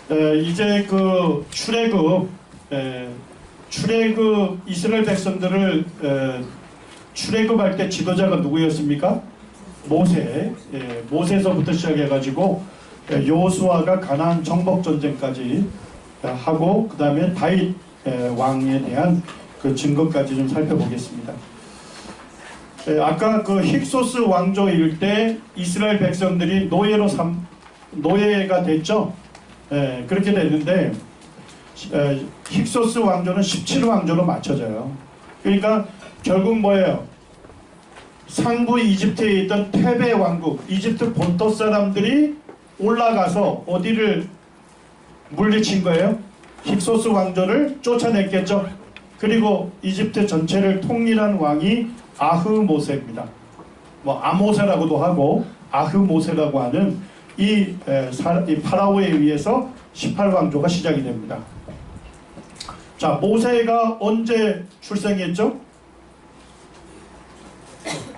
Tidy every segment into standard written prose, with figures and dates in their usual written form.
이제 그 출애굽 이스라엘 백성들을 출애굽할 때 지도자가 누구였습니까? 모세. 모세에서부터 시작해가지고 여호수아가 가나안 정복 전쟁까지 하고 그 다음에 다윗 왕에 대한 그 증거까지 좀 살펴보겠습니다. 아까 그 힉소스 왕조일 때 이스라엘 백성들이 노예가 됐죠. 그렇게 됐는데 힉소스 왕조는 17왕조로 맞춰져요. 그러니까 결국 뭐예요? 상부 이집트에 있던 테베 왕국, 이집트 본토 사람들이 올라가서 어디를 물리친 거예요? 힉소스 왕조를 쫓아냈겠죠. 그리고 이집트 전체를 통일한 왕이 아흐모세입니다. 뭐 아모세라고도 하고 아흐모세라고 하는 이 파라오에 의해서 18왕조가 시작이 됩니다. 자, 모세가 언제 출생했죠?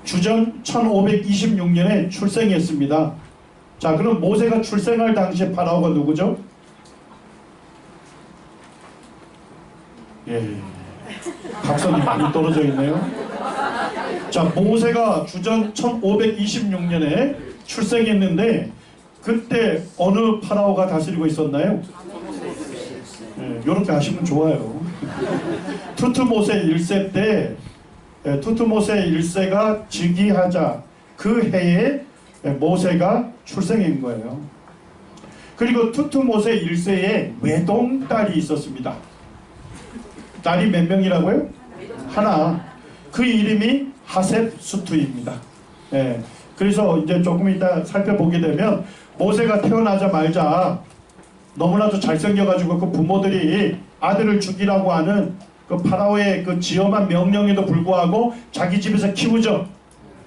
주전 1526년에 출생했습니다. 자, 그럼 모세가 출생할 당시에 파라오가 누구죠? 각선이 많이 떨어져 있네요. 자, 모세가 주전 1526년에 출생했는데 그때 어느 파라오가 다스리고 있었나요? 이렇게 하시면 좋아요. 투트모세 1세 때 투트모세 1세가 즉위하자 그 해에 모세가 출생한 거예요. 그리고 투트모세 1세에 외동딸이 있었습니다. 딸이 몇 명이라고요? 하나. 그 이름이 하셉수투입니다. 그래서 이제 조금 이따 살펴보게 되면 모세가 태어나자마자 너무나도 잘생겨가지고 그 부모들이 아들을 죽이라고 하는 그 파라오의 그 지엄한 명령에도 불구하고 자기 집에서 키우죠.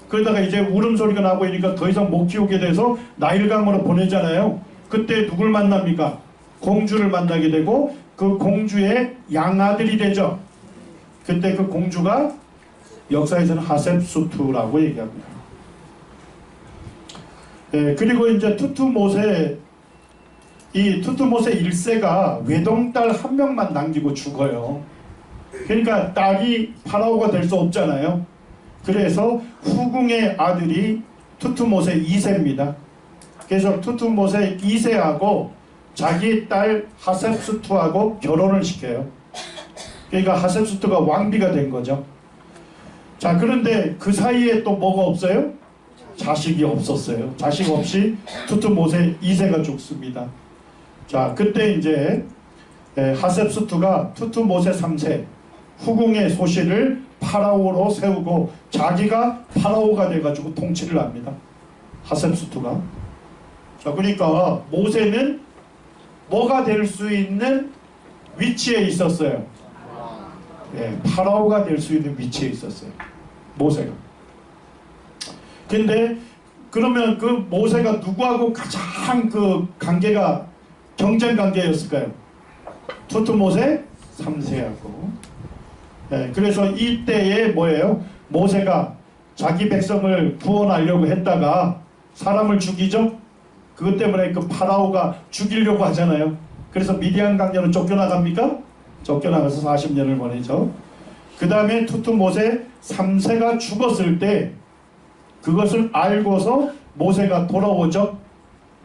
그러다가 이제 울음소리가 나고 이니까 더 이상 못 키우게 돼서 나일강으로 보내잖아요. 그때 누굴 만납니까? 공주를 만나게 되고 그 공주의 양아들이 되죠. 그때 그 공주가 역사에서는 하셉수투라고 얘기합니다. 그리고 이제 투트모세 1세가 외동딸 한 명만 남기고 죽어요. 그러니까 딸이 파라오가 될 수 없잖아요. 그래서 후궁의 아들이 투트모세 2세입니다. 그래서 투트모세 2세하고 자기 딸 하셉수투하고 결혼을 시켜요. 그러니까 하셉수투가 왕비가 된 거죠. 자, 그런데 그 사이에 또 뭐가 없어요? 자식이 없었어요. 자식 없이 투트모세 2세가 죽습니다. 자, 그때 이제 하셉수투가 투트모세 3세 후궁의 소실을 파라오로 세우고 자기가 파라오가 돼가지고 통치를 합니다. 하셉수투가. 자, 그러니까 모세는 뭐가 될 수 있는 위치에 있었어요. 파라오가 될 수 있는 위치에 있었어요. 모세가. 근데 그러면 그 모세가 누구하고 가장 그 관계가 경쟁 관계였을까요? 투트모세 3세하고. 그래서 이때에 뭐예요? 모세가 자기 백성을 구원하려고 했다가 사람을 죽이죠? 그것 때문에 그 파라오가 죽이려고 하잖아요. 그래서 미디안 강렬은 쫓겨나갑니까? 쫓겨나가서 40년을 보내죠. 그 다음에 투트모세 3세가 죽었을 때 그것을 알고서 모세가 돌아오죠.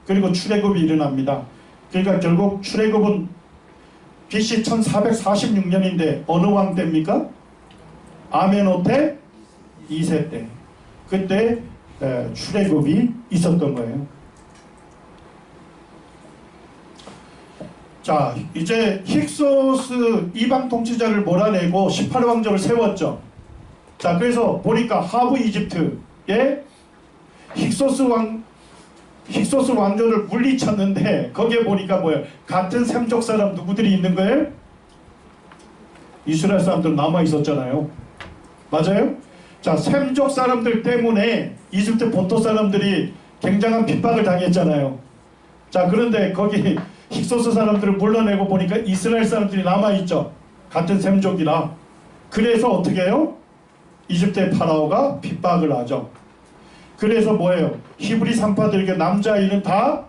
그리고 출애굽이 일어납니다. 그러니까 결국 출애굽은 BC 1446년인데 어느 왕 때입니까? 아메노테 2세 때. 그때 출애굽이 있었던 거예요. 자, 이제 힉소스 이방 통치자를 몰아내고 18왕조를 세웠죠. 자, 그래서 보니까 하부 이집트에 힉소스 왕조를 물리쳤는데 거기에 보니까 뭐예요? 같은 셈족 사람 누구들이 있는 거예요? 이스라엘 사람들 남아 있었잖아요. 맞아요? 자, 셈족 사람들 때문에 이집트 본토 사람들이 굉장한 핍박을 당했잖아요. 자, 그런데 거기 힉소스 사람들을 물러내고 보니까 이스라엘 사람들이 남아있죠. 같은 셈족이라. 그래서 어떻게 해요? 이집트의 파라오가 핍박을 하죠. 그래서 뭐예요? 히브리 산파들에게 남자아이는 다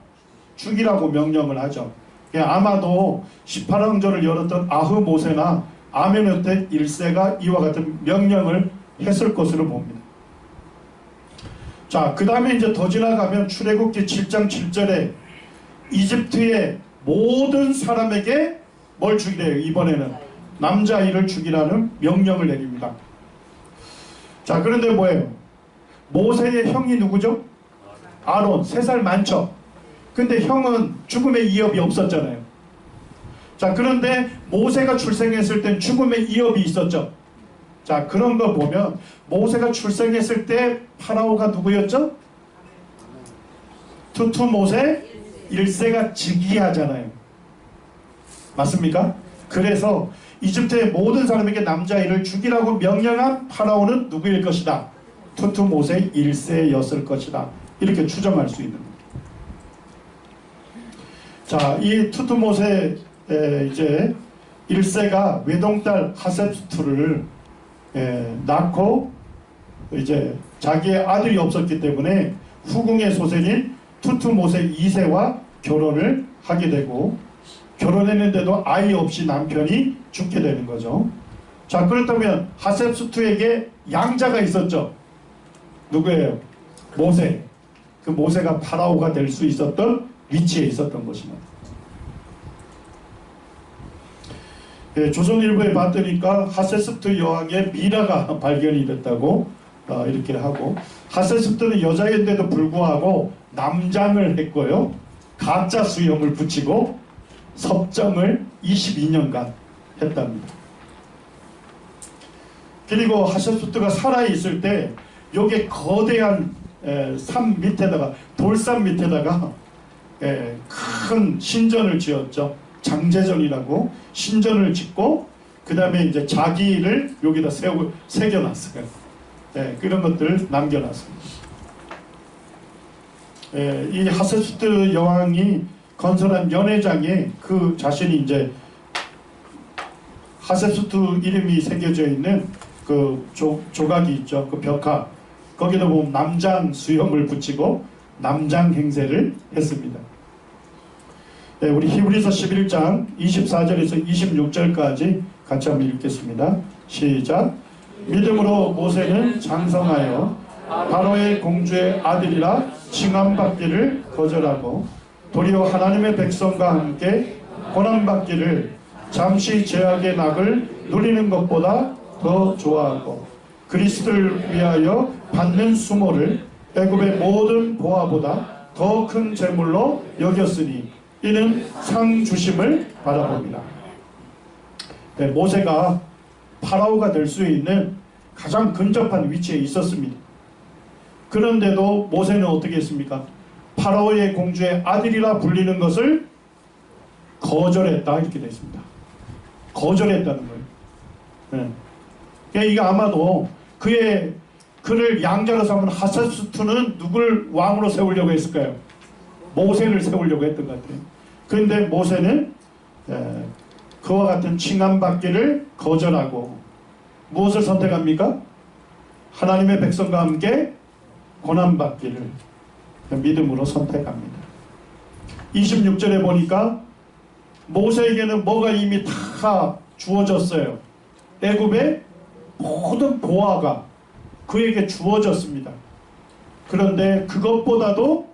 죽이라고 명령을 하죠. 아마도 18왕조를 열었던 아흐모세나 아메노텍 1세가 이와 같은 명령을 했을 것으로 봅니다. 자, 그 다음에 이제 더 지나가면 출애굽기 7장 7절에 이집트의 모든 사람에게 뭘 죽이래요? 이번에는 남자아이를 죽이라는 명령을 내립니다. 자, 그런데 뭐예요? 모세의 형이 누구죠? 아론, 3살 많죠? 근데 형은 죽음의 이업이 없었잖아요. 자, 그런데 모세가 출생했을 땐 죽음의 이업이 있었죠. 자, 그런 거 보면 모세가 출생했을 때 파라오가 누구였죠? 투투모세 1세가 즉위하잖아요. 맞습니까? 그래서 이집트의 모든 사람에게 남자아이를 죽이라고 명령한 파라오는 누구일 것이다? 투투모세 1세였을 것이다. 이렇게 추정할 수 있는 겁니다. 자, 이 투투모세 이제 1세가 외동딸 하셉스투를 낳고 이제 자기의 아들이 없었기 때문에 후궁의 소생인 투투모세 2세와 결혼을 하게 되고, 결혼했는데도 아이 없이 남편이 죽게 되는 거죠. 자, 그렇다면 하셉스투에게 양자가 있었죠. 누구예요? 모세. 그 모세가 파라오가 될 수 있었던 위치에 있었던 것입니다. 조선일보에 봤더니까 하세스트 여왕의 미라가 발견이 됐다고 이렇게 하고, 하세스트는 여자인데도 불구하고 남장을 했고요, 가짜 수염을 붙이고 섭정을 22년간 했답니다. 그리고 하세스트가 살아있을 때 여기에 거대한 산 밑에다가, 돌산 밑에다가 큰 신전을 지었죠. 장제전이라고 신전을 짓고, 그 다음에 이제 자기를 여기다 새겨놨어요. 그런 것들을 남겨놨습니다. 이 하세스트 여왕이 건설한 연회장에 그 자신이 이제 하세스트 이름이 새겨져 있는 그 조각이 있죠. 그 벽화. 거기다 보면 남장 수염을 붙이고 남장 행세를 했습니다. 우리 히브리서 11장 24절에서 26절까지 같이 한번 읽겠습니다. 시작. 믿음으로 모세는 장성하여 바로의 공주의 아들이라 칭함받기를 거절하고 도리어 하나님의 백성과 함께 고난받기를 잠시 죄악의 낙을 누리는 것보다 더 좋아하고 그리스도를 위하여 받는 수모를 애굽의 모든 보화보다 더 큰 재물로 여겼으니 이는 상 주심을 바라봅니다. 모세가 파라오가 될 수 있는 가장 근접한 위치에 있었습니다. 그런데도 모세는 어떻게 했습니까? 파라오의 공주의 아들이라 불리는 것을 거절했다, 이렇게 되어 있습니다. 거절했다는 거예요. 이게 아마도 그를 양자로 삼은 하세스투는 누굴 왕으로 세우려고 했을까요? 모세를 세우려고 했던 것 같아요. 그런데 모세는 그와 같은 칭함받기를 거절하고 무엇을 선택합니까? 하나님의 백성과 함께 고난받기를 믿음으로 선택합니다. 26절에 보니까 모세에게는 뭐가 이미 다 주어졌어요. 애굽의 모든 보화가 그에게 주어졌습니다. 그런데 그것보다도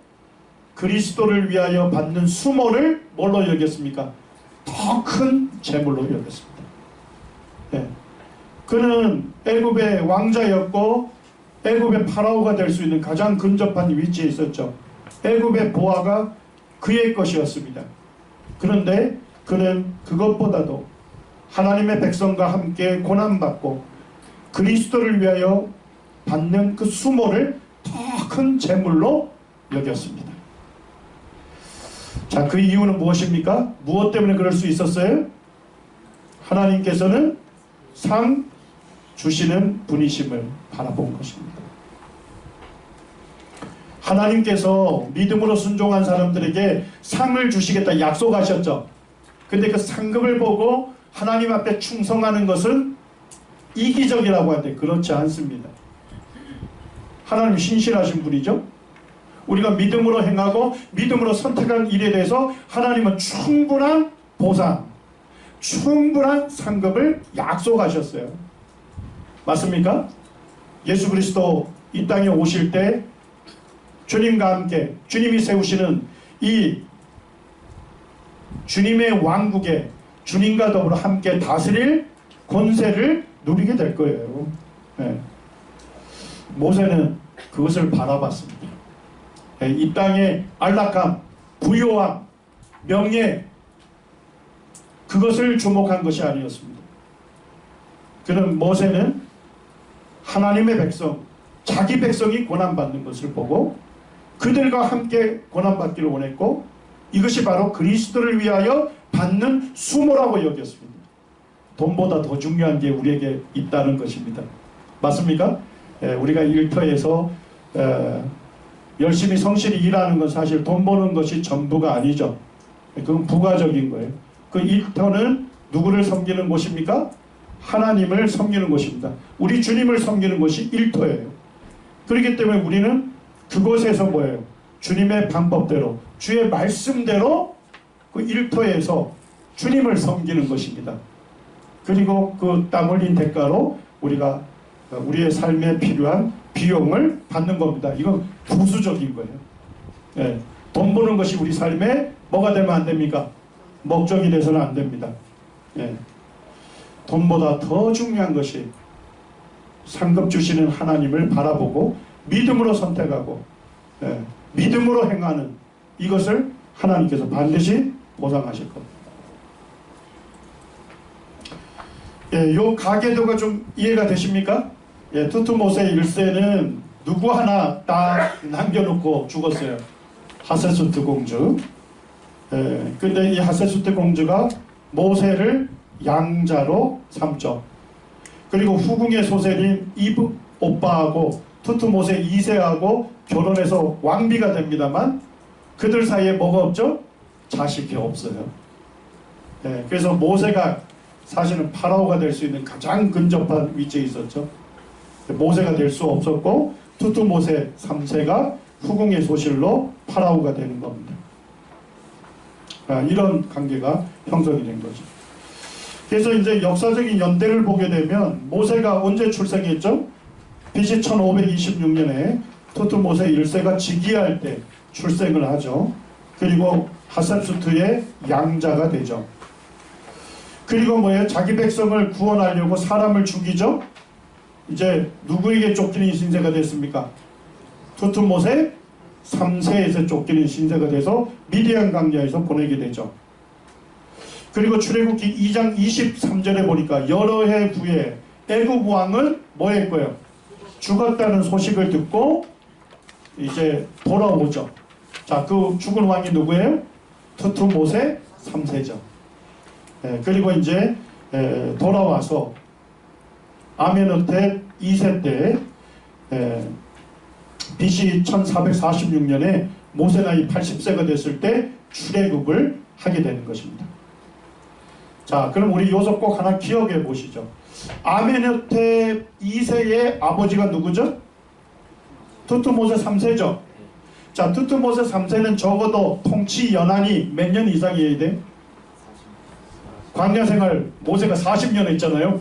그리스도를 위하여 받는 수모를 뭘로 여겼습니까? 더 큰 재물로 여겼습니다. 그는 애굽의 왕자였고 애굽의 파라오가 될 수 있는 가장 근접한 위치에 있었죠. 애굽의 보화가 그의 것이었습니다. 그런데 그는 그것보다도 하나님의 백성과 함께 고난받고 그리스도를 위하여 받는 그 수모를 더 큰 재물로 여겼습니다. 자, 그 이유는 무엇입니까? 무엇 때문에 그럴 수 있었어요? 하나님께서는 상 주시는 분이심을 바라본 것입니다. 하나님께서 믿음으로 순종한 사람들에게 상을 주시겠다 약속하셨죠. 근데 그 상급을 보고 하나님 앞에 충성하는 것은 이기적이라고 하는데 그렇지 않습니다. 하나님 신실하신 분이죠. 우리가 믿음으로 행하고 믿음으로 선택한 일에 대해서 하나님은 충분한 보상, 충분한 상급을 약속하셨어요. 맞습니까? 예수 그리스도 이 땅에 오실 때 주님과 함께 주님이 세우시는 이 주님의 왕국에 주님과 더불어 함께 다스릴 권세를 누리게 될 거예요. 네. 모세는 그것을 바라봤습니다. 네. 이 땅의 안락함, 부요함, 명예, 그것을 주목한 것이 아니었습니다. 그는 모세는 하나님의 백성, 자기 백성이 고난받는 것을 보고 그들과 함께 고난받기를 원했고, 이것이 바로 그리스도를 위하여 받는 수모라고 여겼습니다. 돈보다 더 중요한 게 우리에게 있다는 것입니다. 맞습니까? 우리가 일터에서 열심히 성실히 일하는 건 사실 돈 버는 것이 전부가 아니죠. 그건 부가적인 거예요. 그 일터는 누구를 섬기는 곳입니까? 하나님을 섬기는 곳입니다. 우리 주님을 섬기는 것이 일터예요. 그렇기 때문에 우리는 그곳에서 뭐예요? 주님의 방법대로, 주의 말씀대로 그 일터에서 주님을 섬기는 것입니다. 그리고 그 땀 흘린 대가로 우리가 우리의 삶에 필요한 비용을 받는 겁니다. 이건 부수적인 거예요. 예, 돈 버는 것이 우리 삶에 뭐가 되면 안 됩니까? 목적이 돼서는 안 됩니다. 예, 돈보다 더 중요한 것이 상급 주시는 하나님을 바라보고 믿음으로 선택하고 믿음으로 행하는 이것을 하나님께서 반드시 보상하실 겁니다. 요 가계도가 좀 이해가 되십니까? 투투모세 1세는 누구 하나 다 남겨놓고 죽었어요. 하세수트 공주. 근데 이 하세수트 공주가 모세를 양자로 삼죠. 그리고 후궁의 소설인 이브 오빠하고 투투모세 2세하고 결혼해서 왕비가 됩니다만 그들 사이에 뭐가 없죠? 자식이 없어요. 그래서 모세가 사실은 파라오가 될 수 있는 가장 근접한 위치에 있었죠. 모세가 될 수 없었고 투투모세 3세가 후궁의 소실로 파라오가 되는 겁니다. 이런 관계가 형성이 된 거죠. 그래서 이제 역사적인 연대를 보게 되면 모세가 언제 출생했죠? BC 1526년에 투투모세 1세가 즉위할 때 출생을 하죠. 그리고 하셉수트의 양자가 되죠. 그리고 뭐예요? 자기 백성을 구원하려고 사람을 죽이죠. 이제 누구에게 쫓기는 신세가 됐습니까? 투투모세 3세에서 쫓기는 신세가 돼서 미디안 강야에서 보내게 되죠. 그리고 출애굽기 2장 23절에 보니까 여러 해 후에 애굽 왕은 뭐 했고요? 죽었다는 소식을 듣고 이제 돌아오죠. 자, 그 죽은 왕이 누구예요? 투투모세 3세죠. 그리고 이제 돌아와서 아멘호텝 2세 때 BC 1446년에 모세 나이 80세가 됐을 때 출애굽을 하게 되는 것입니다. 자, 그럼 우리 요소 꼭 하나 기억해 보시죠. 아멘호텝 2세의 아버지가 누구죠? 투투모세 3세죠. 자, 투투모세 3세는 적어도 통치 연한이 몇 년 이상이어야 돼? 광야 생활 모세가 40년 했잖아요.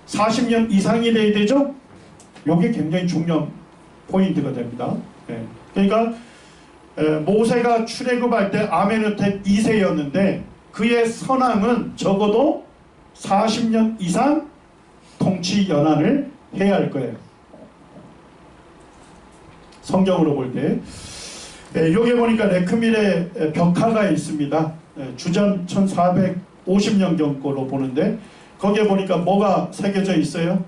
40년 이상이 돼야 되죠? 이게 굉장히 중요한 포인트가 됩니다. 그러니까 모세가 출애굽할 때 아멘호텝 2세였는데 그의 선왕은 적어도 40년 이상 통치 연한을 해야 할 거예요. 성경으로 볼 때 여기 보니까 레크밀의 벽화가 있습니다. 주전 1450년경으로 보는데 거기에 보니까 뭐가 새겨져 있어요?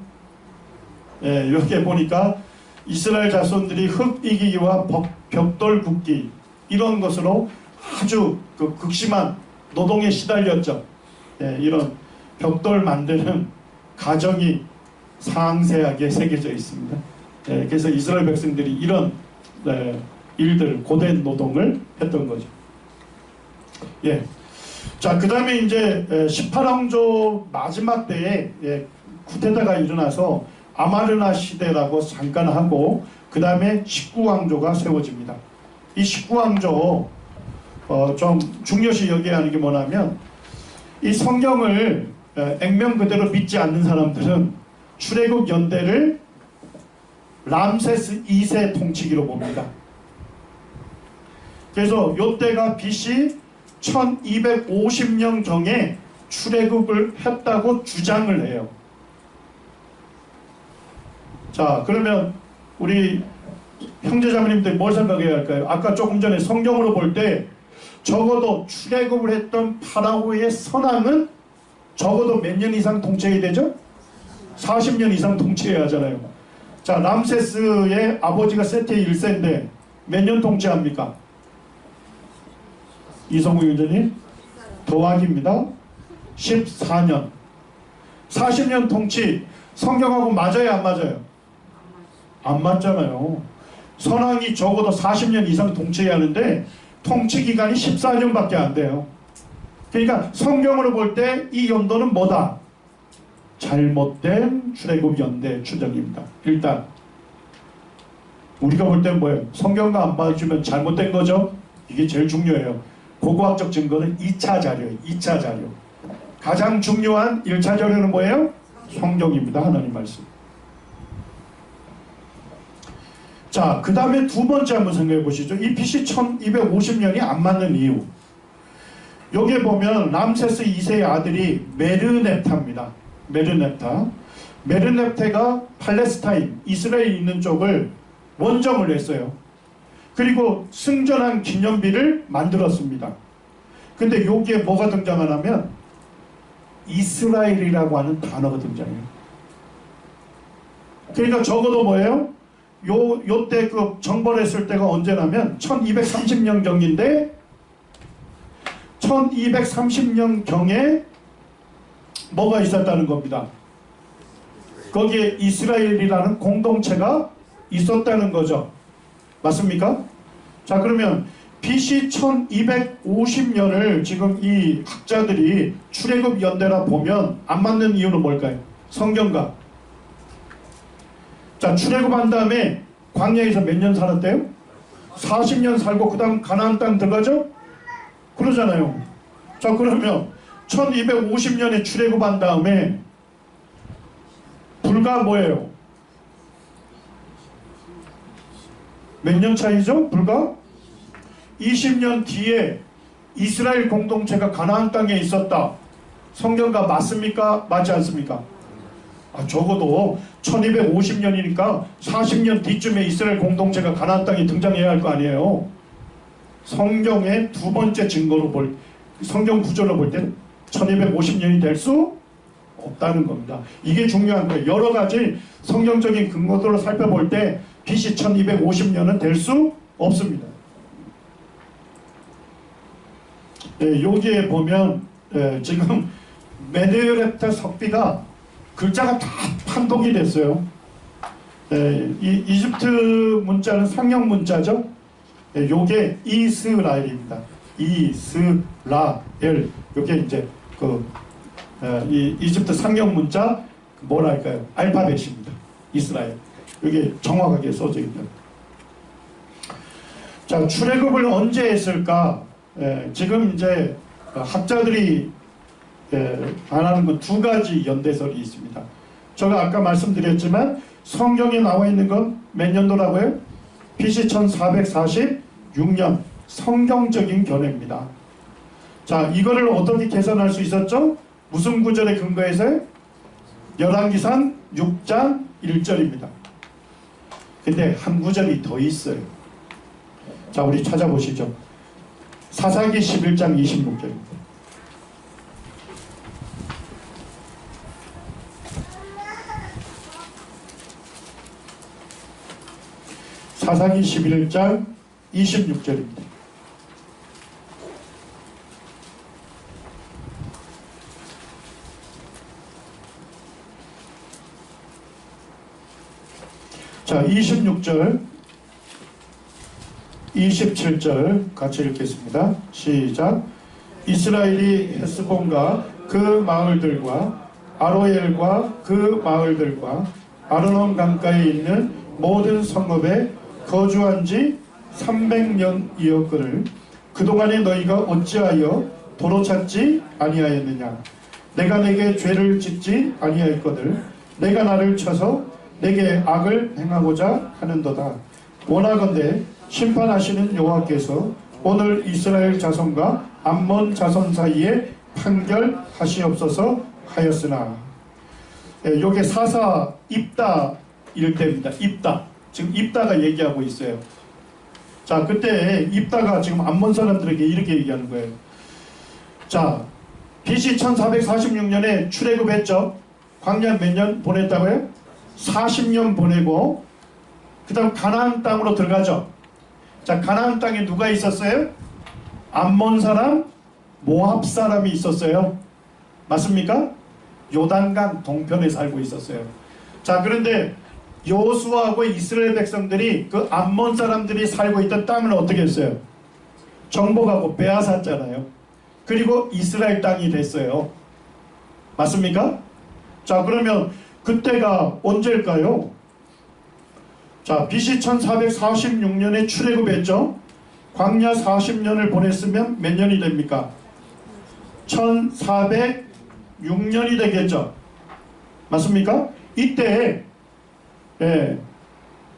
여기에 보니까 이스라엘 자손들이 흙 이기기와 벽돌 굽기 이런 것으로 아주 그 극심한 노동에 시달렸죠. 이런 벽돌 만드는 가정이 상세하게 새겨져 있습니다. 그래서 이스라엘 백성들이 이런 일들, 고된 노동을 했던 거죠. 자, 그 다음에 이제 18왕조 마지막 때에 쿠데타가 일어나서 아마르나 시대라고 잠깐 하고 그 다음에 19왕조가 세워집니다. 이 19왕조 좀 중요시 여겨야 하는 게 뭐냐면 이 성경을 액면 그대로 믿지 않는 사람들은 출애굽 연대를 람세스 2세 통치기로 봅니다. 그래서 요때가 BC 1250년경에 출애굽을 했다고 주장을 해요. 자, 그러면 우리 형제자매님들 뭘 생각해야 할까요? 아까 조금 전에 성경으로 볼 때 적어도 출애굽을 했던 파라오의 선왕은 적어도 몇 년 이상 통치해야 되죠? 40년 이상 통치해야 하잖아요. 자, 람세스의 아버지가 세티 1세인데 몇 년 통치합니까? 이성우 유전님 도학입니다. 14년. 40년 통치 성경하고 맞아요, 안 맞아요? 안 맞잖아요. 선왕이 적어도 40년 이상 통치해야 하는데 통치 기간이 14년밖에 안 돼요. 그러니까 성경으로 볼 때 이 연도는 뭐다? 잘못된 출애굽 연대 추정입니다. 일단 우리가 볼 때는 뭐예요? 성경과 안 맞으면 잘못된 거죠? 이게 제일 중요해요. 고고학적 증거는 2차 자료예요. 2차 자료. 가장 중요한 1차 자료는 뭐예요? 성경입니다. 하나님 말씀. 자, 그 다음에 두 번째 한번 생각해 보시죠. 이 BC 1250년이 안 맞는 이유. 여기에 보면 람세스 2세의 아들이 메르넵타입니다. 메르넵테가 팔레스타인, 이스라엘 있는 쪽을 원정을 했어요. 그리고 승전한 기념비를 만들었습니다. 근데 여기에 뭐가 등장하냐면 이스라엘이라고 하는 단어가 등장해요. 그러니까 적어도 뭐예요? 요때 그 정벌했을 때가 언제냐면 1230년경인데 1230년경에 뭐가 있었다는 겁니다. 거기에 이스라엘이라는 공동체가 있었다는 거죠. 맞습니까? 자, 그러면 BC 1250년을 지금 이 학자들이 출애굽 연대라 보면 안 맞는 이유는 뭘까요? 성경과. 자, 출애굽한 다음에 광야에서 몇 년 살았대요? 40년 살고 그 다음 가나안 땅 들어가죠? 그러잖아요. 자, 그러면 1250년에 출애굽한 다음에 불과 뭐예요? 몇 년 차이죠? 불과 20년 뒤에 이스라엘 공동체가 가나안 땅에 있었다. 성경과 맞습니까? 맞지 않습니까? 적어도 1250년이니까 40년 뒤쯤에 이스라엘 공동체가 가나안 땅에 등장해야 할 거 아니에요. 성경의 두 번째 증거로 성경 구절로 볼 때는 1250년이 될 수 없다는 겁니다. 이게 중요한 거예요. 여러 가지 성경적인 근거들로 살펴볼 때 BC 1250년은 될 수 없습니다. 여기에 보면 지금 메르넵타 석비가 글자가 다 판독이 됐어요. 이 이집트 문자는 상형 문자죠. 요게 이스라엘입니다. 이스라엘. 요게 이제 이 이집트 상형 문자 뭐랄까요? 알파벳입니다. 이스라엘. 이게 정확하게 써져 있다. 자, 출애굽을 언제 했을까? 지금 이제 학자들이 말하는 건 두 가지 연대설이 있습니다. 제가 아까 말씀드렸지만 성경에 나와 있는 건 몇 년도라고요? BC 1446년 성경적인 견해입니다. 자, 이거를 어떻게 계산할 수 있었죠? 무슨 구절에 근거해서? 열왕기상 6장 1절입니다. 근데 한 구절이 더 있어요. 자, 우리 찾아보시죠. 사사기 11장 26절입니다. 사사기 11장 26절입니다. 자, 26절, 27절 같이 읽겠습니다. 시작. 이스라엘이 헤스본과 그 마을들과 아로엘과 그 마을들과 아르논 강가에 있는 모든 성읍에 거주한 지 300년이었거늘 그동안에 너희가 어찌하여 도로 찾지 아니하였느냐. 내가 내게 죄를 짓지 아니하였거늘 내가 나를 쳐서 내게 악을 행하고자 하는도다. 원하건대 심판하시는 여호와께서 오늘 이스라엘 자손과 암몬 자손 사이에 판결하시옵소서 하였으나. 요게 사사 입다 일때입니다. 입다. 지금 입다가 얘기하고 있어요. 자, 그때 입다가 지금 암몬 사람들에게 이렇게 얘기하는 거예요. 자, BC 1446년에 출애굽했죠. 광야 몇 년 보냈다고요? 40년 보내고 그 다음 가나안 땅으로 들어가죠. 자, 가나안 땅에 누가 있었어요? 암몬 사람, 모압 사람이 있었어요. 맞습니까? 요단강 동편에 살고 있었어요. 자, 그런데 여호수아하고 이스라엘 백성들이 그 암몬 사람들이 살고 있던 땅을 어떻게 했어요? 정복하고 빼앗았잖아요. 그리고 이스라엘 땅이 됐어요. 맞습니까? 자, 그러면 그때가 언제일까요? 자, BC 1446년에 출애굽했죠. 광야 40년을 보냈으면 몇 년이 됩니까? 1406년이 되겠죠. 맞습니까? 이때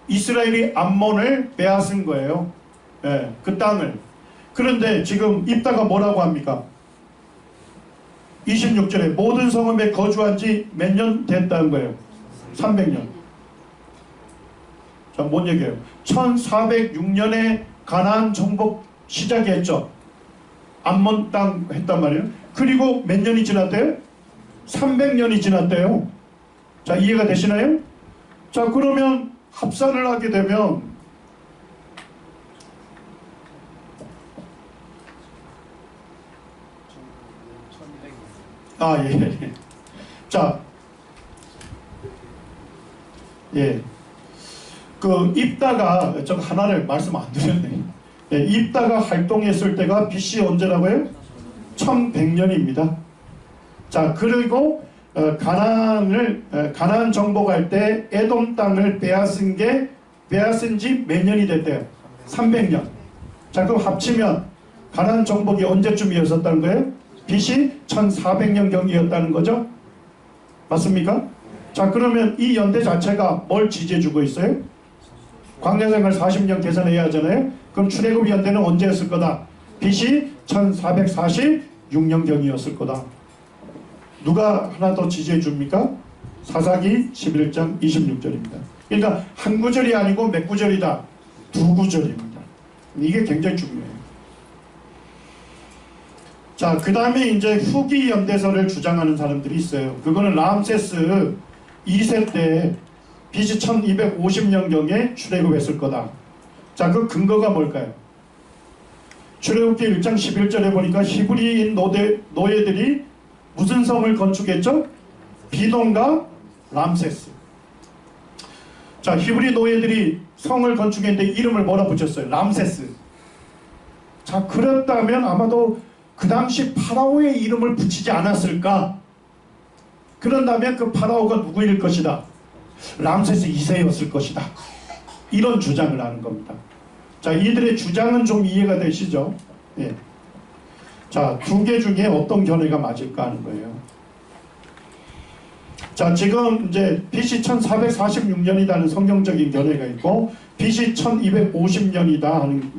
이스라엘이 암몬을 빼앗은 거예요. 그 땅을. 그런데 지금 입다가 뭐라고 합니까? 26절에 모든 성읍에 거주한 지 몇 년 됐다는 거예요? 300년. 자, 뭔 얘기예요? 1406년에 가나안 정복 시작했죠. 암몬 땅 했단 말이에요. 그리고 몇 년이 지났대요? 300년이 지났대요. 자, 이해가 되시나요? 자, 그러면 합산을 하게 되면 예. 자, 그 입다가 저 하나를 말씀 안 드렸네. 입다가 활동했을 때가 BC 언제라고요? 1100년입니다. 자, 그리고 가나안 정복할 때 에돔 땅을 빼앗은 지 몇 년이 됐대요? 300년. 자, 그럼 합치면 가나안 정복이 언제쯤이었었다는 거예요? BC 1400년경이었다는 거죠? 맞습니까? 자, 그러면 이 연대 자체가 뭘 지지해주고 있어요? 광야생활 40년 계산해야 하잖아요. 그럼 출애굽 연대는 언제였을 거다? BC 1446년경이었을 거다. 누가 하나 더 지지해 줍니까? 사사기 11장 26절입니다. 그러니까 한 구절이 아니고 몇 구절이다? 두 구절입니다. 이게 굉장히 중요해요. 자, 그 다음에 이제 후기 연대설을 주장하는 사람들이 있어요. 그거는 람세스 2세 때 BC 1250년경에 출애굽했을 거다. 자, 그 근거가 뭘까요? 출애굽기 1장 11절에 보니까 히브리인 노예들이 무슨 성을 건축했죠? 비동과 람세스. 자, 히브리 노예들이 성을 건축했는데 이름을 뭐라 붙였어요? 람세스. 자, 그렇다면 아마도 그 당시 파라오의 이름을 붙이지 않았을까? 그런다면 그 파라오가 누구일 것이다? 람세스 2세였을 것이다. 이런 주장을 하는 겁니다. 자, 이들의 주장은 좀 이해가 되시죠? 예. 자, 두 개 중에 어떤 견해가 맞을까 하는 거예요. 자, 지금 이제 BC 1446년이라는 성경적인 견해가 있고 BC 1250년이다 하는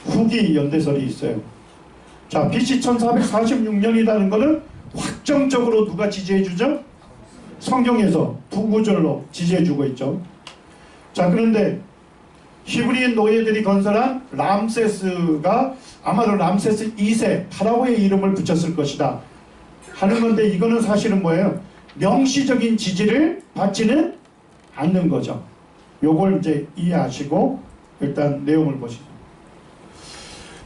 후기 연대설이 있어요. 자, BC 1446년이라는 것은 확정적으로 누가 지지해주죠? 성경에서 두 구절로 지지해주고 있죠. 자, 그런데 히브리인 노예들이 건설한 람세스가 아마도 람세스 2세 파라오의 이름을 붙였을 것이다 하는 건데, 이거는 사실은 뭐예요? 명시적인 지지를 받지는 않는 거죠. 요걸 이제 이해하시고 일단 내용을 보시죠.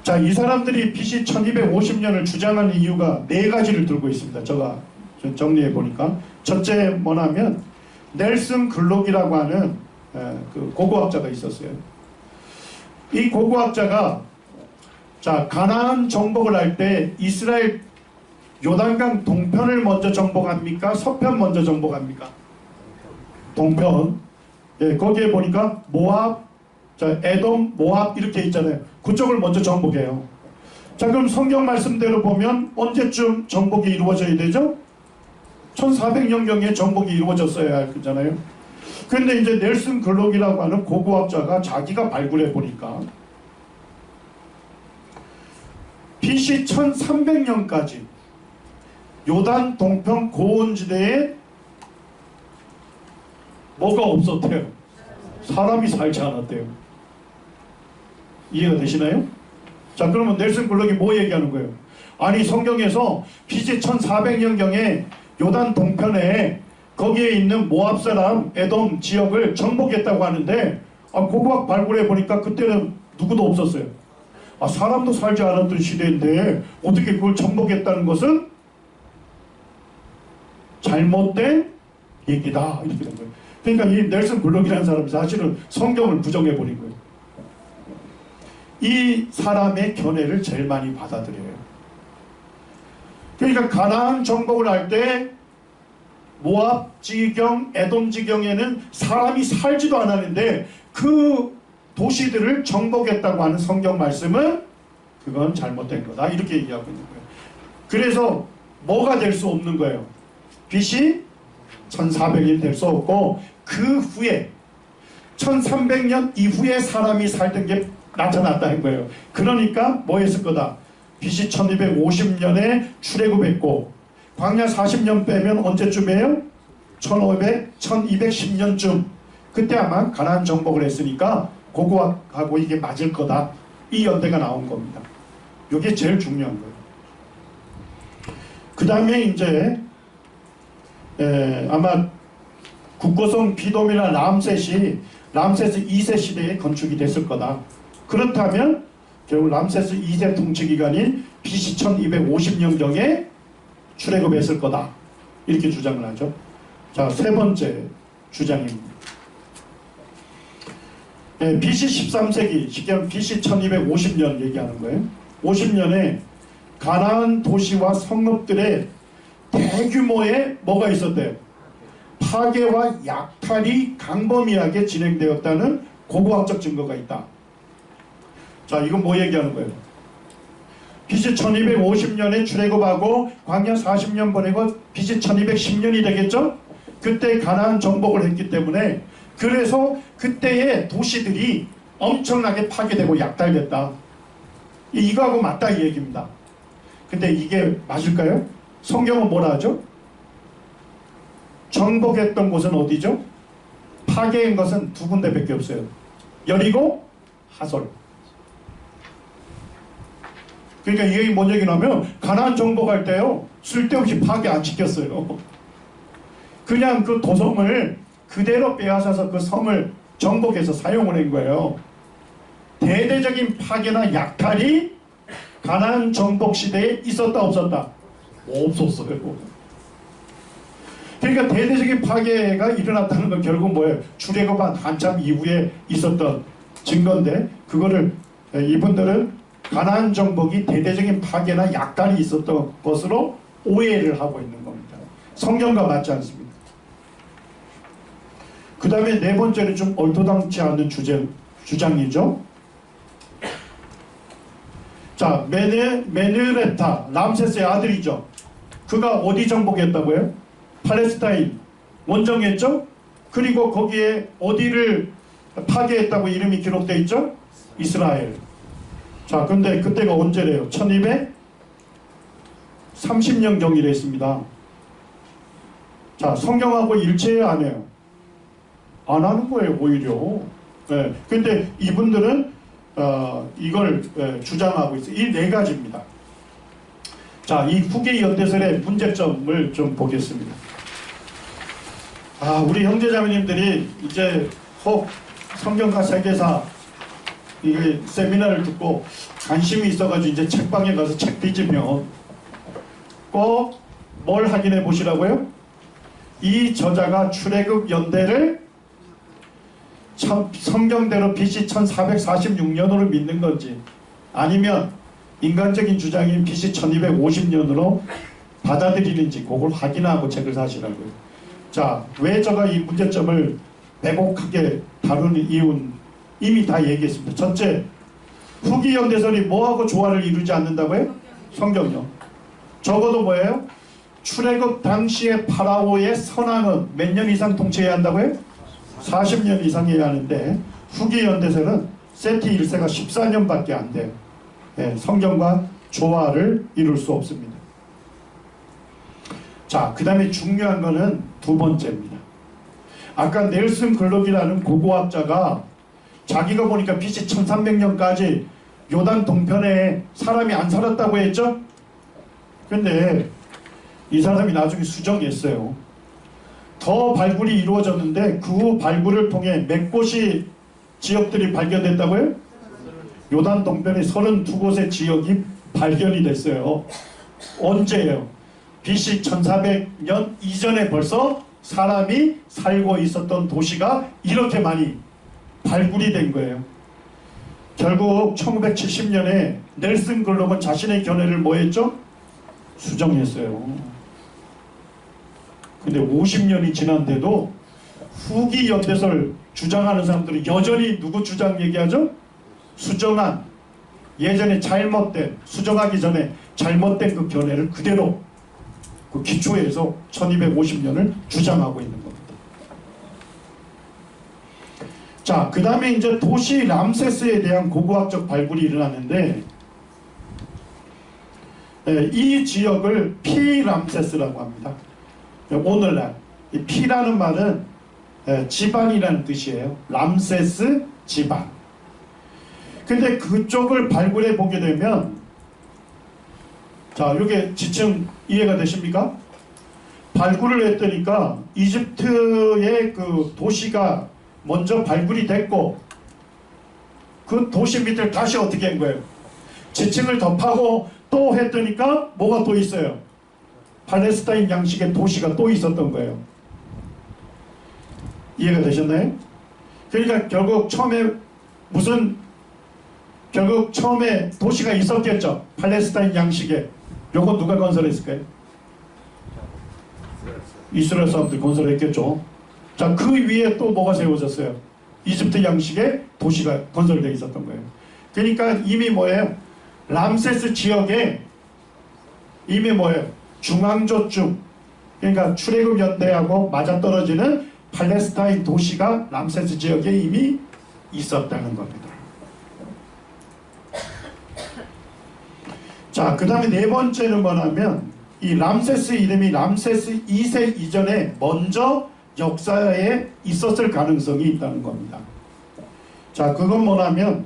자, 이 사람들이 BC 1250년을 주장하는 이유가 네 가지를 들고 있습니다. 제가 정리해 보니까 첫째 뭐냐면 넬슨 글록이라고 하는 그 고고학자가 있었어요. 이 고고학자가 자, 가나안 정복을 할 때 이스라엘 요단강 동편을 먼저 정복합니까? 서편 먼저 정복합니까? 동편. 예, 거기에 보니까 모압, 자, 에돔, 모압 이렇게 있잖아요. 그쪽을 먼저 정복해요. 자, 그럼 성경 말씀대로 보면 언제쯤 정복이 이루어져야 되죠? 1400년경에 정복이 이루어졌어야 할 거잖아요. 그런데 이제 넬슨 글록이라고 하는 고고학자가 자기가 발굴해 보니까 BC 1300년까지 요단 동편 고원지대에 뭐가 없었대요? 사람이 살지 않았대요. 이해가 되시나요? 자, 그러면 넬슨 글록이 뭐 얘기하는 거예요? 아니, 성경에서 BC 1400년경에 요단 동편에 거기에 있는 모압 사람 에돔 지역을 정복했다고 하는데, 고고학 발굴해 보니까 그때는 누구도 없었어요. 사람도 살지 않았던 시대인데 어떻게 그걸 정복했다는 것은 잘못된 얘기다, 이렇게 된 거예요. 그러니까 이 넬슨 글록이라는 사람이 사실은 성경을 부정해 버린 거예요. 이 사람의 견해를 제일 많이 받아들여요. 그러니까 가나안 정복을 할 때 모압 지경, 에돔 지경에는 사람이 살지도 않았는데 그 도시들을 정복했다고 하는 성경 말씀은 그건 잘못된 거다, 이렇게 얘기하고 있는 거예요. 그래서 뭐가 될 수 없는 거예요? BC 1400이 될 수 없고, 그 후에 1300년 이후에 사람이 살던 게 나타났다는 거예요. 그러니까 뭐 했을 거다? BC 1250년에 출애굽했고, 광야 40년 빼면 언제쯤이에요? 1210년쯤. 그때 아마 가나안 정복을 했으니까 고고학하고 이게 맞을 거다, 이 연대가 나온 겁니다. 이게 제일 중요한 거예요. 그 다음에 이제 아마 국고성 비돔이나 람셋이 람세스 2세 시대에 건축이 됐을 거다. 그렇다면 결국 람세스 2세 통치기간인 BC 1250년경에 출애굽했을 거다, 이렇게 주장을 하죠. 자, 세 번째 주장입니다. BC 13세기, 쉽게 하면 BC 1250년 얘기하는 거예요. 50년에 가나안 도시와 성읍들의 대규모의 뭐가 있었대요? 파괴와 약탈이 강범위하게 진행되었다는 고고학적 증거가 있다. 자, 이건 뭐 얘기하는 거예요? BC 1250년에 출애굽하고 광야 40년 보내고 BC 1210년이 되겠죠? 그때 가나안 정복을 했기 때문에, 그래서 그때의 도시들이 엄청나게 파괴되고 약탈됐다. 이거하고 맞다, 이 얘기입니다. 근데 이게 맞을까요? 성경은 뭐라 하죠? 정복했던 곳은 어디죠? 파괴한 것은 두 군데밖에 없어요. 여리고, 하솔. 그러니까 이 얘기 뭔 얘기냐면, 가나안 정복할 때요, 쓸데없이 파괴 안 시켰어요. 그냥 그 도성을 그대로 빼앗아서 그 성을 정복해서 사용을 한 거예요. 대대적인 파괴나 약탈이 가나안 정복 시대에 있었다, 없었다? 없었어요. 그러니까 대대적인 파괴가 일어났다는 건 결국 뭐예요? 출애굽한 한참 이후에 있었던 증거인데, 그거를 이분들은 가나안 정복이 대대적인 파괴나 약탈이 있었던 것으로 오해를 하고 있는 겁니다. 성경과 맞지 않습니다. 그 다음에 네 번째는 좀 얼토당치 않는 주장이죠. 자, 메느레타, 람세스의 아들이죠. 그가 어디 정복했다고요? 팔레스타인 원정했죠. 그리고 거기에 어디를 파괴했다고 이름이 기록되어 있죠? 이스라엘. 자, 근데 그때가 언제래요? 1230년경이래 있습니다. 자, 성경하고 일치해야 안 해요? 안 하는 거예요, 오히려. 네. 근데 이분들은 이걸 주장하고 있어요. 이 네 가지입니다. 자, 이 후계 연대설의 문제점을 좀 보겠습니다. 우리 형제자매님들이 이제 혹 성경과 세계사 이게 세미나를 듣고 관심이 있어가지고 이제 책방에 가서 책 뒤지면 꼭 뭘 확인해 보시라고요? 이 저자가 출애굽 연대를 성경대로 BC 1446년으로 믿는 건지, 아니면 인간적인 주장인 BC 1250년으로 받아들이는지, 그걸 확인하고 책을 사시라고요. 자, 왜 제가 이 문제점을 빼곡하게 다루는 이유는 이미 다 얘기했습니다. 첫째, 후기 연대설이 뭐하고 조화를 이루지 않는다고요? 성경요. 적어도 뭐예요? 출애굽 당시의 파라오의 선왕은 몇 년 이상 통치해야 한다고요? 40년 이상 해야 하는데 후기 연대설은 세티 1세가 14년밖에 안 돼요. 네, 성경과 조화를 이룰 수 없습니다. 자, 그 다음에 중요한 거는 두 번째입니다. 아까 넬슨 글록이라는 고고학자가 자기가 보니까 BC 1300년까지 요단 동편에 사람이 안 살았다고 했죠? 근데 이 사람이 나중에 수정했어요. 더 발굴이 이루어졌는데 그 후 발굴을 통해 몇 곳이 지역들이 발견됐다고요? 요단 동편에 32곳의 지역이 발견이 됐어요. 언제예요? BC 1400년 이전에 벌써 사람이 살고 있었던 도시가 이렇게 많이 발굴이 된 거예요. 결국 1970년에 넬슨 글록은 자신의 견해를 뭐 했죠? 수정했어요. 근데 50년이 지난데도 후기 연대설 주장하는 사람들이 여전히 누구 주장 얘기하죠? 수정한, 예전에 잘못된, 수정하기 전에 잘못된 그 견해를 그대로 그 기초에서 1250년을 주장하고 있는 겁니다. 자, 그 다음에 이제 도시 람세스에 대한 고고학적 발굴이 일어났는데 이 지역을 피람세스라고 합니다. 오늘날 이 피라는 말은 지방이라는 뜻이에요. 람세스 지방. 근데 그쪽을 발굴해 보게 되면, 자, 이게 지층 이해가 되십니까? 발굴을 했더니까 이집트의 그 도시가 먼저 발굴이 됐고 그 도시 밑을 다시 어떻게 한 거예요? 지층을 더 파고 또 했더니까 뭐가 또 있어요? 팔레스타인 양식의 도시가 또 있었던 거예요. 이해가 되셨나요? 그러니까 결국 처음에 도시가 있었겠죠. 팔레스타인 양식에. 요건 누가 건설했을까요? 이스라엘 사람들이 건설했겠죠. 자, 그 위에 또 뭐가 세워졌어요? 이집트 양식의 도시가 건설되어 있었던 거예요. 그러니까 이미 뭐예요? 람세스 지역에 이미 뭐예요? 중앙저축, 그러니까 출애굽 연대하고 맞아떨어지는 팔레스타인 도시가 람세스 지역에 이미 있었다는 겁니다. 자, 그 다음에 네 번째는 뭐냐면 이 람세스 이름이 람세스 2세 이전에 먼저 역사에 있었을 가능성이 있다는 겁니다. 자, 그건 뭐냐면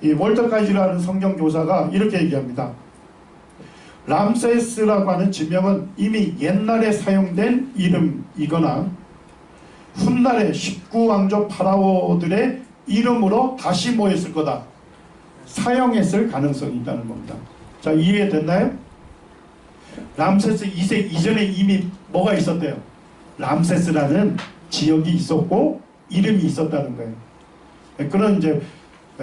이 월터 카이지라는 성경 교사가 이렇게 얘기합니다. 람세스라고 하는 지명은 이미 옛날에 사용된 이름이거나 훗날의 19왕조 파라오들의 이름으로 다시 뭐했을 거다? 사용했을 가능성이 있다는 겁니다. 자, 이해됐나요? 람세스 2세 이전에 이미 뭐가 있었대요? 람세스라는 지역이 있었고 이름이 있었다는 거예요. 그런 이제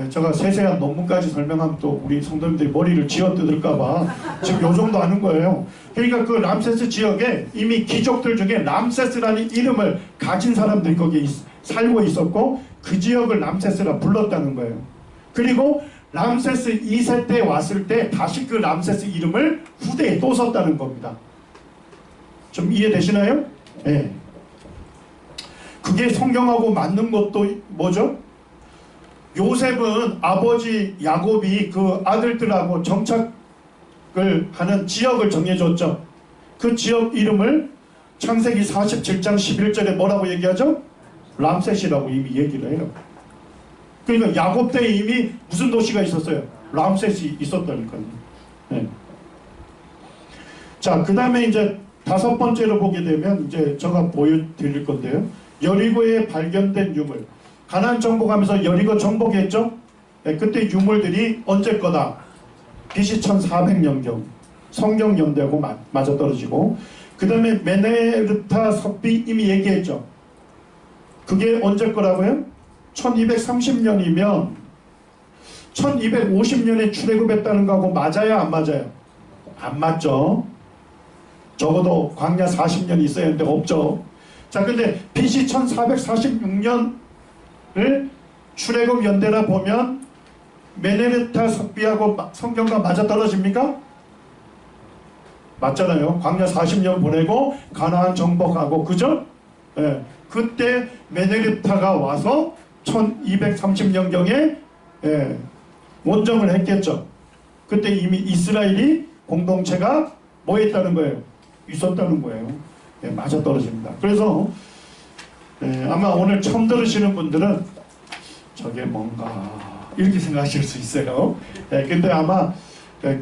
제가 세세한 논문까지 설명하면 또 우리 성도님들이 머리를 쥐어뜯을까봐 지금 요 정도 하는 거예요. 그러니까 그 람세스 지역에 이미 귀족들 중에 람세스라는 이름을 가진 사람들이 거기에 살고 있었고 그 지역을 람세스라 불렀다는 거예요. 그리고 람세스 2세 때 왔을 때 다시 그 람세스 이름을 후대에 또 썼다는 겁니다. 좀 이해되시나요? 네. 그게 성경하고 맞는 것도 뭐죠? 요셉은 아버지 야곱이 그 아들들하고 정착을 하는 지역을 정해줬죠. 그 지역 이름을 창세기 47장 11절에 뭐라고 얘기하죠? 람셋이라고 이미 얘기를 해요. 그러니까 야곱 때 이미 무슨 도시가 있었어요? 람셋이 있었다니까요. 네. 자, 그 다음에 이제 다섯 번째로 보게 되면 이제 제가 보여드릴 건데요. 여리고에 발견된 유물. 가나안 정복하면서 여리고 정복했죠? 네, 그때 유물들이 언제 거다? BC 1400년경 성경 연대하고 맞아떨어지고, 그 다음에 메네르타 섭비 이미 얘기했죠. 그게 언제 거라고요? 1230년이면 1250년에 출애굽했다는 거하고 맞아요, 안 맞아요? 안 맞죠. 적어도 광야 40년 있어야 하는데 없죠. 자, 근데 BC 1446년을 출애굽 연대라 보면 메네르타 석비하고 성경과 맞아떨어집니까? 맞잖아요. 광야 40년 보내고 가나안 정복하고, 그죠? 예. 그때 메네르타가 와서 1230년경에 원정을 했겠죠. 그때 이미 이스라엘이 공동체가 뭐 했다는 거예요? 있었다는 거예요. 예, 맞아떨어집니다. 그래서 아마 오늘 처음 들으시는 분들은 저게 뭔가 이렇게 생각하실 수 있어요. 근데 아마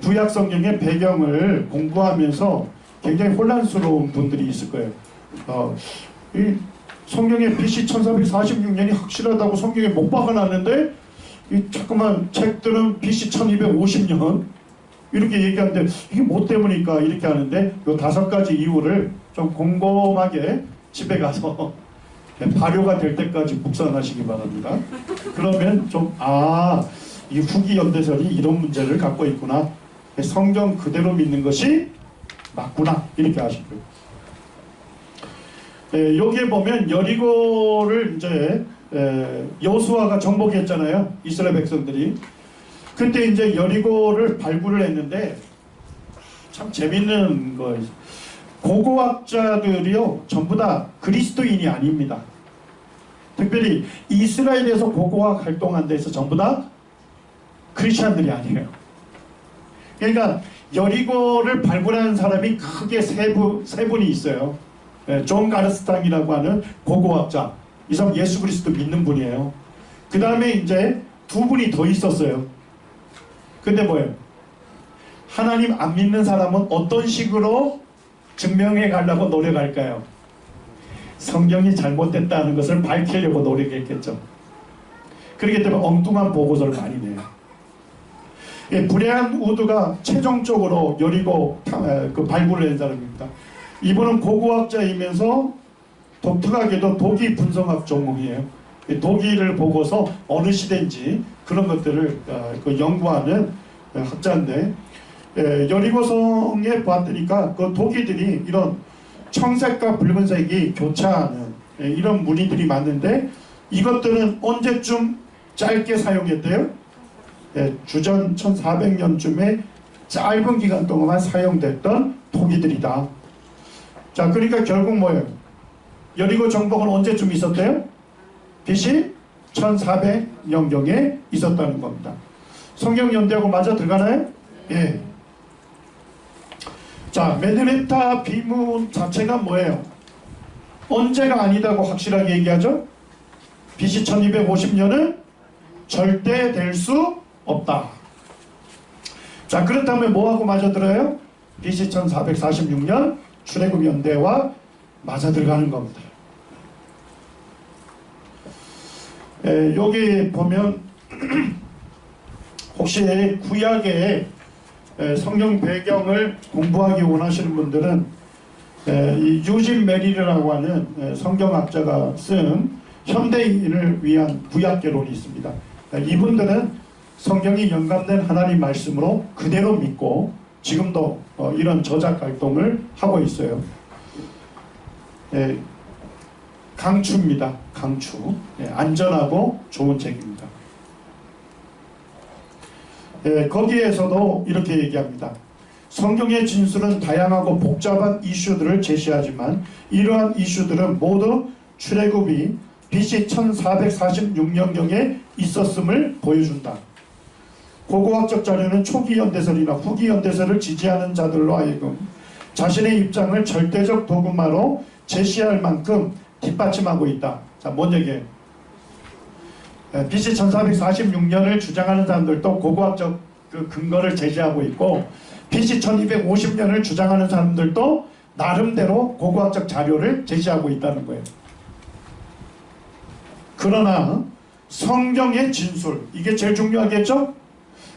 구약 성경의 배경을 공부하면서 굉장히 혼란스러운 분들이 있을 거예요. 이 성경에 BC 1446년이 확실하다고 성경에 못 박아놨는데 이 자꾸만 책들은 BC 1250년 이렇게 얘기하는데 이게 뭐 때문일까 이렇게 하는데 이 5가지 이유를 좀 곰곰하게 집에 가서 발효가 될 때까지 묵상하시기 바랍니다. 그러면 좀 이 후기 연대설이 이런 문제를 갖고 있구나, 성경 그대로 믿는 것이 맞구나, 이렇게 아실 거예요. 여기에 보면 여리고를 이제 여호수아가 정복했잖아요. 이스라엘 백성들이. 그때 이제 여리고를 발굴을 했는데 참 재밌는 거예요. 고고학자들이요 전부 다 그리스도인이 아닙니다. 특별히 이스라엘에서 고고학 활동한 데서 전부 다 크리스찬들이 아니에요. 그러니까 여리고를 발굴한 사람이 크게 세 분이 있어요. 존 가르스탕이라고 하는 고고학자, 이 사람 예수 그리스도 믿는 분이에요. 그 다음에 이제 2분이 더 있었어요. 근데 뭐예요? 하나님 안 믿는 사람은 어떤 식으로 증명해 가려고 노력할까요? 성경이 잘못됐다는 것을 밝히려고 노력했겠죠. 그렇기 때문에 엉뚱한 보고서를 많이 내요. 브레안 우드가 최종적으로 여리고 발굴을 한 사람입니다. 이분은 고고학자이면서 독특하게도 독일 분성학 전공이에요. 독일을 보고서 어느 시대인지 그런 것들을 연구하는 학자인데, 여리고성에 봤더니까 그 독일들이 이런 청색과 붉은색이 교차하는 이런 무늬들이 많은데, 이것들은 언제쯤 짧게 사용했대요? 주전 1400년쯤에 짧은 기간 동안만 사용됐던 토기들이다. 자, 그러니까 결국 뭐예요? 여리고 정복은 언제쯤 있었대요? BC 1400년경에 있었다는 겁니다. 성경 연대하고 맞아 들어가나요? 예. 자, 메네르타 비문 자체가 뭐예요? 언제가 아니다고 확실하게 얘기하죠? BC 1250년은 절대 될 수 없다. 자, 그렇다면 뭐하고 맞아들어요? BC 1446년 출애굽 연대와 맞아들어가는 겁니다. 여기 보면 혹시 구약의 성경 배경을 공부하기 원하시는 분들은 이 유진 메릴이라고 하는 성경학자가 쓴 현대인을 위한 구약개론이 있습니다. 이분들은 성경이 영감된 하나님 말씀으로 그대로 믿고 지금도 이런 저작 활동을 하고 있어요. 강추입니다. 강추. 안전하고 좋은 책입니다. 거기에서도 이렇게 얘기합니다. 성경의 진술은 다양하고 복잡한 이슈들을 제시하지만 이러한 이슈들은 모두 출애굽이 BC 1446년경에 있었음을 보여준다. 고고학적 자료는 초기 연대설이나 후기 연대설을 지지하는 자들로 하여금 자신의 입장을 절대적 도구마로 제시할 만큼 뒷받침하고 있다. 자, 뭔 얘기예요? BC 1446년을 주장하는 사람들도 고고학적 그 근거를 제시하고 있고, BC 1250년을 주장하는 사람들도 나름대로 고고학적 자료를 제시하고 있다는 거예요. 그러나 성경의 진술, 이게 제일 중요하겠죠?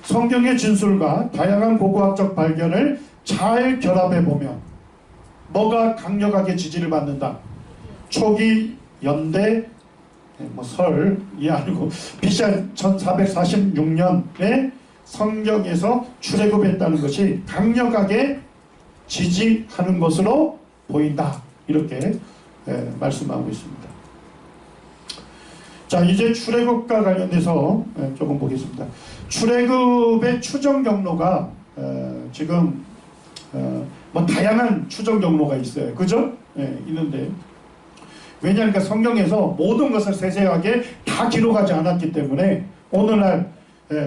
성경의 진술과 다양한 고고학적 발견을 잘 결합해보면 뭐가 강력하게 지지를 받는다? 초기 연대 설이 아니고 BC 1446년에 성경에서 출애굽했다는 것이 강력하게 지지하는 것으로 보인다. 이렇게 말씀하고 있습니다. 자, 이제 출애굽과 관련돼서 조금 보겠습니다. 출애굽의 추정 경로가 지금 뭐 다양한 추정 경로가 있어요. 그죠? 있는데 왜냐하면 성경에서 모든 것을 세세하게 다 기록하지 않았기 때문에 오늘날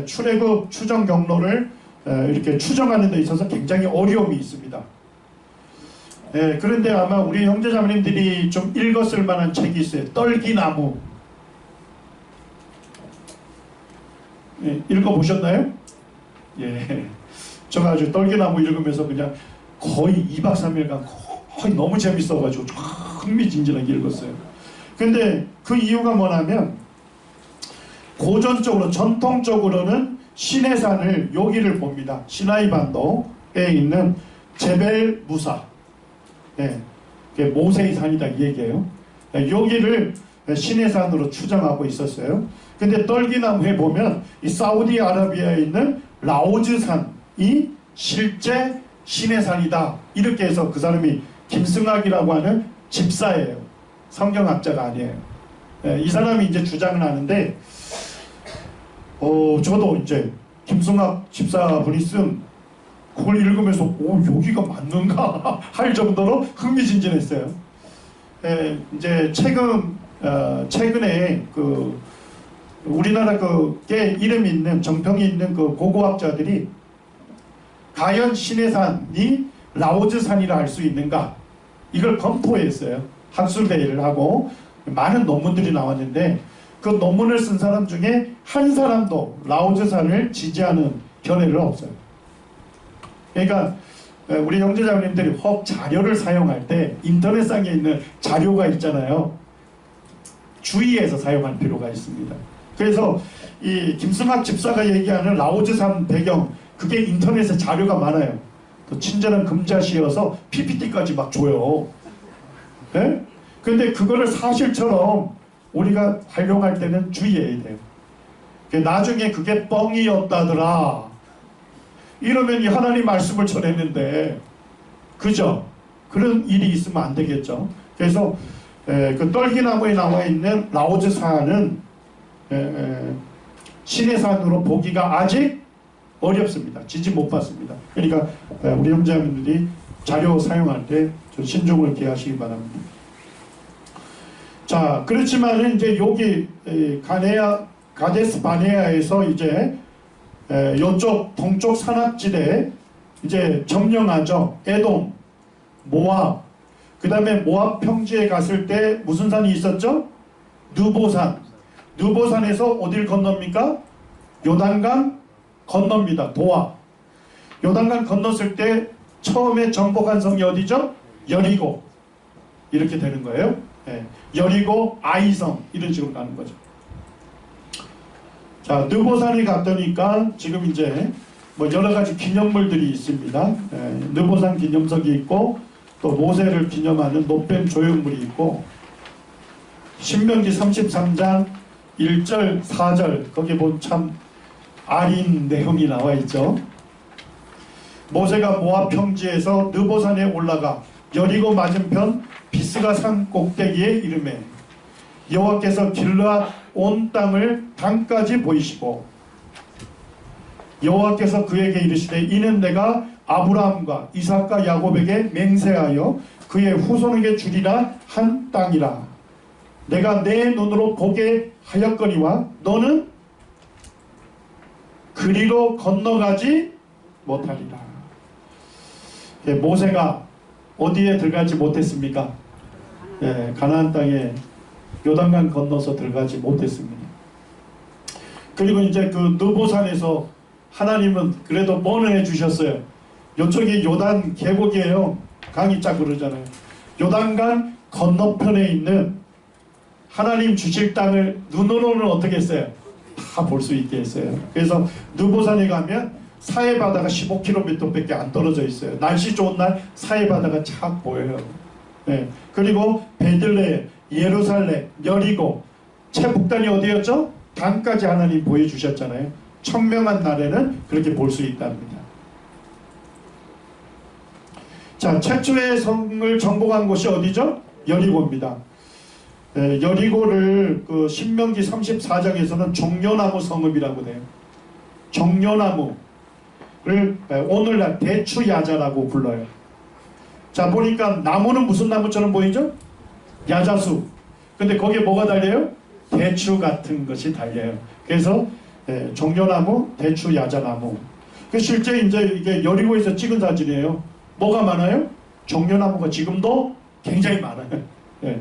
출애굽 추정 경로를 이렇게 추정하는 데 있어서 굉장히 어려움이 있습니다. 그런데 아마 우리 형제자매님들이 좀 읽었을 만한 책이 있어요. 떨기나무. 읽어보셨나요? 예. 제가 아주 떨기나무 읽으면서 그냥 거의 2박 3일간 거의 너무 재밌어가지고 흥미진진하게 읽었어요. 근데 그 이유가 뭐냐면 고전적으로 전통적으로는 시내산을 여기를 봅니다. 시나이 반도에 있는 제벨 무사, 모세의 산이다 이 얘기예요. 여기를 시내산으로 추정하고 있었어요. 근데 떨기나무에 보면 이 사우디아라비아에 있는 라오즈산이 실제 시내산이다 이렇게 해서 그 사람이 김승학이라고 하는 집사예요. 성경학자가 아니에요. 이 사람이 이제 주장을 하는데 저도 이제 김승학 집사분이 쓴 그걸 읽으면서 여기가 맞는가 할 정도로 흥미진진했어요. 이제 최근에 그 우리나라 꽤 이름 있는 정평이 있는 그 고고학자들이 과연 시내산이 라오즈산이라 할 수 있는가 이걸 검토했어요. 학술대회를 하고 많은 논문들이 나왔는데 그 논문을 쓴 사람 중에 한 사람도 라오즈산을 지지하는 견해를 없어요. 그러니까 우리 형제자매님들이 혹 자료를 사용할 때 인터넷상에 있는 자료가 있잖아요. 주의해서 사용할 필요가 있습니다. 그래서 이 김승학 집사가 얘기하는 라오즈산 배경 그게 인터넷에 자료가 많아요. 또 친절한 금자씨여서 PPT까지 막 줘요. 네? 근데 그거를 사실처럼 우리가 활용할 때는 주의해야 돼요. 나중에 그게 뻥이었다더라 이러면 이 하나님 말씀을 전했는데 그죠? 그런 일이 있으면 안 되겠죠. 그래서 그 떨기나무에 나와 있는 라오즈산은 시내산으로 보기가 아직 어렵습니다. 지지 못 받습니다. 그러니까 우리 형제자매들이 자료 사용할 때 좀 신중을 기하시기 바랍니다. 자, 그렇지만 이제 여기 가데스 바네아에서 이제 이쪽 동쪽 산악지대 이제 점령하죠. 에돔, 모압. 그 다음에 모압 평지에 갔을 때 무슨 산이 있었죠? 느보산. 느보산에서 어딜 건넙니까? 요단강 건넙니다. 도와. 요단강 건넜을 때 처음에 정복한 성이 어디죠? 여리고. 이렇게 되는 거예요. 여리고, 아이성 이런 식으로 가는 거죠. 자, 느보산에 갔더니까 지금 이제 뭐 여러 가지 기념물들이 있습니다. 느보산 기념석이 있고 또 모세를 기념하는 노뱀 조형물이 있고 신명기 33장 1절 4절 거기 보면 참 아린 내용이 나와 있죠. 모세가 모압 평지에서 느보산에 올라가 여리고 맞은편 비스가 산 꼭대기에 이르매 여호와께서 길르앗 온 땅을 강까지 보이시고 여호와께서 그에게 이르시되 이는 내가 아브라함과 이삭과 야곱에게 맹세하여 그의 후손에게 주리라 한 땅이라. 내가 내 눈으로 보게 하였거니와 너는 그리로 건너가지 못하리라. 모세가 어디에 들어가지 못했습니까? 가나안 땅에 요단강 건너서 들어가지 못했습니다. 그리고 이제 그 느보산에서 하나님은 그래도 뭐는 해주셨어요. 이쪽이 요단 계곡이에요. 강이 쫙 흐르잖아요. 요단강 건너편에 있는 하나님 주실 땅을 눈으로는 어떻게 했어요? 다 볼 수 있게 했어요. 그래서 느보산에 가면 사해 바다가 15km밖에 안 떨어져 있어요. 날씨 좋은 날 사해 바다가 착 보여요. 그리고 베들레헴, 예루살렘, 여리고, 최북단이 어디였죠? 강까지 하나님 보여주셨잖아요. 청명한 날에는 그렇게 볼 수 있답니다. 자, 최초의 성을 정복한 곳이 어디죠? 여리고입니다. 여리고를 그 신명기 34장에서는 종려나무 성읍이라고 돼요. 종려나무를 오늘날 대추야자라고 불러요. 자, 보니까 나무는 무슨 나무처럼 보이죠? 야자수. 근데 거기에 뭐가 달려요? 대추 같은 것이 달려요. 그래서 종려나무, 대추, 야자나무. 그 실제 이제 이게 여리고에서 찍은 사진이에요. 뭐가 많아요? 종려나무가 지금도 굉장히 많아요. 예.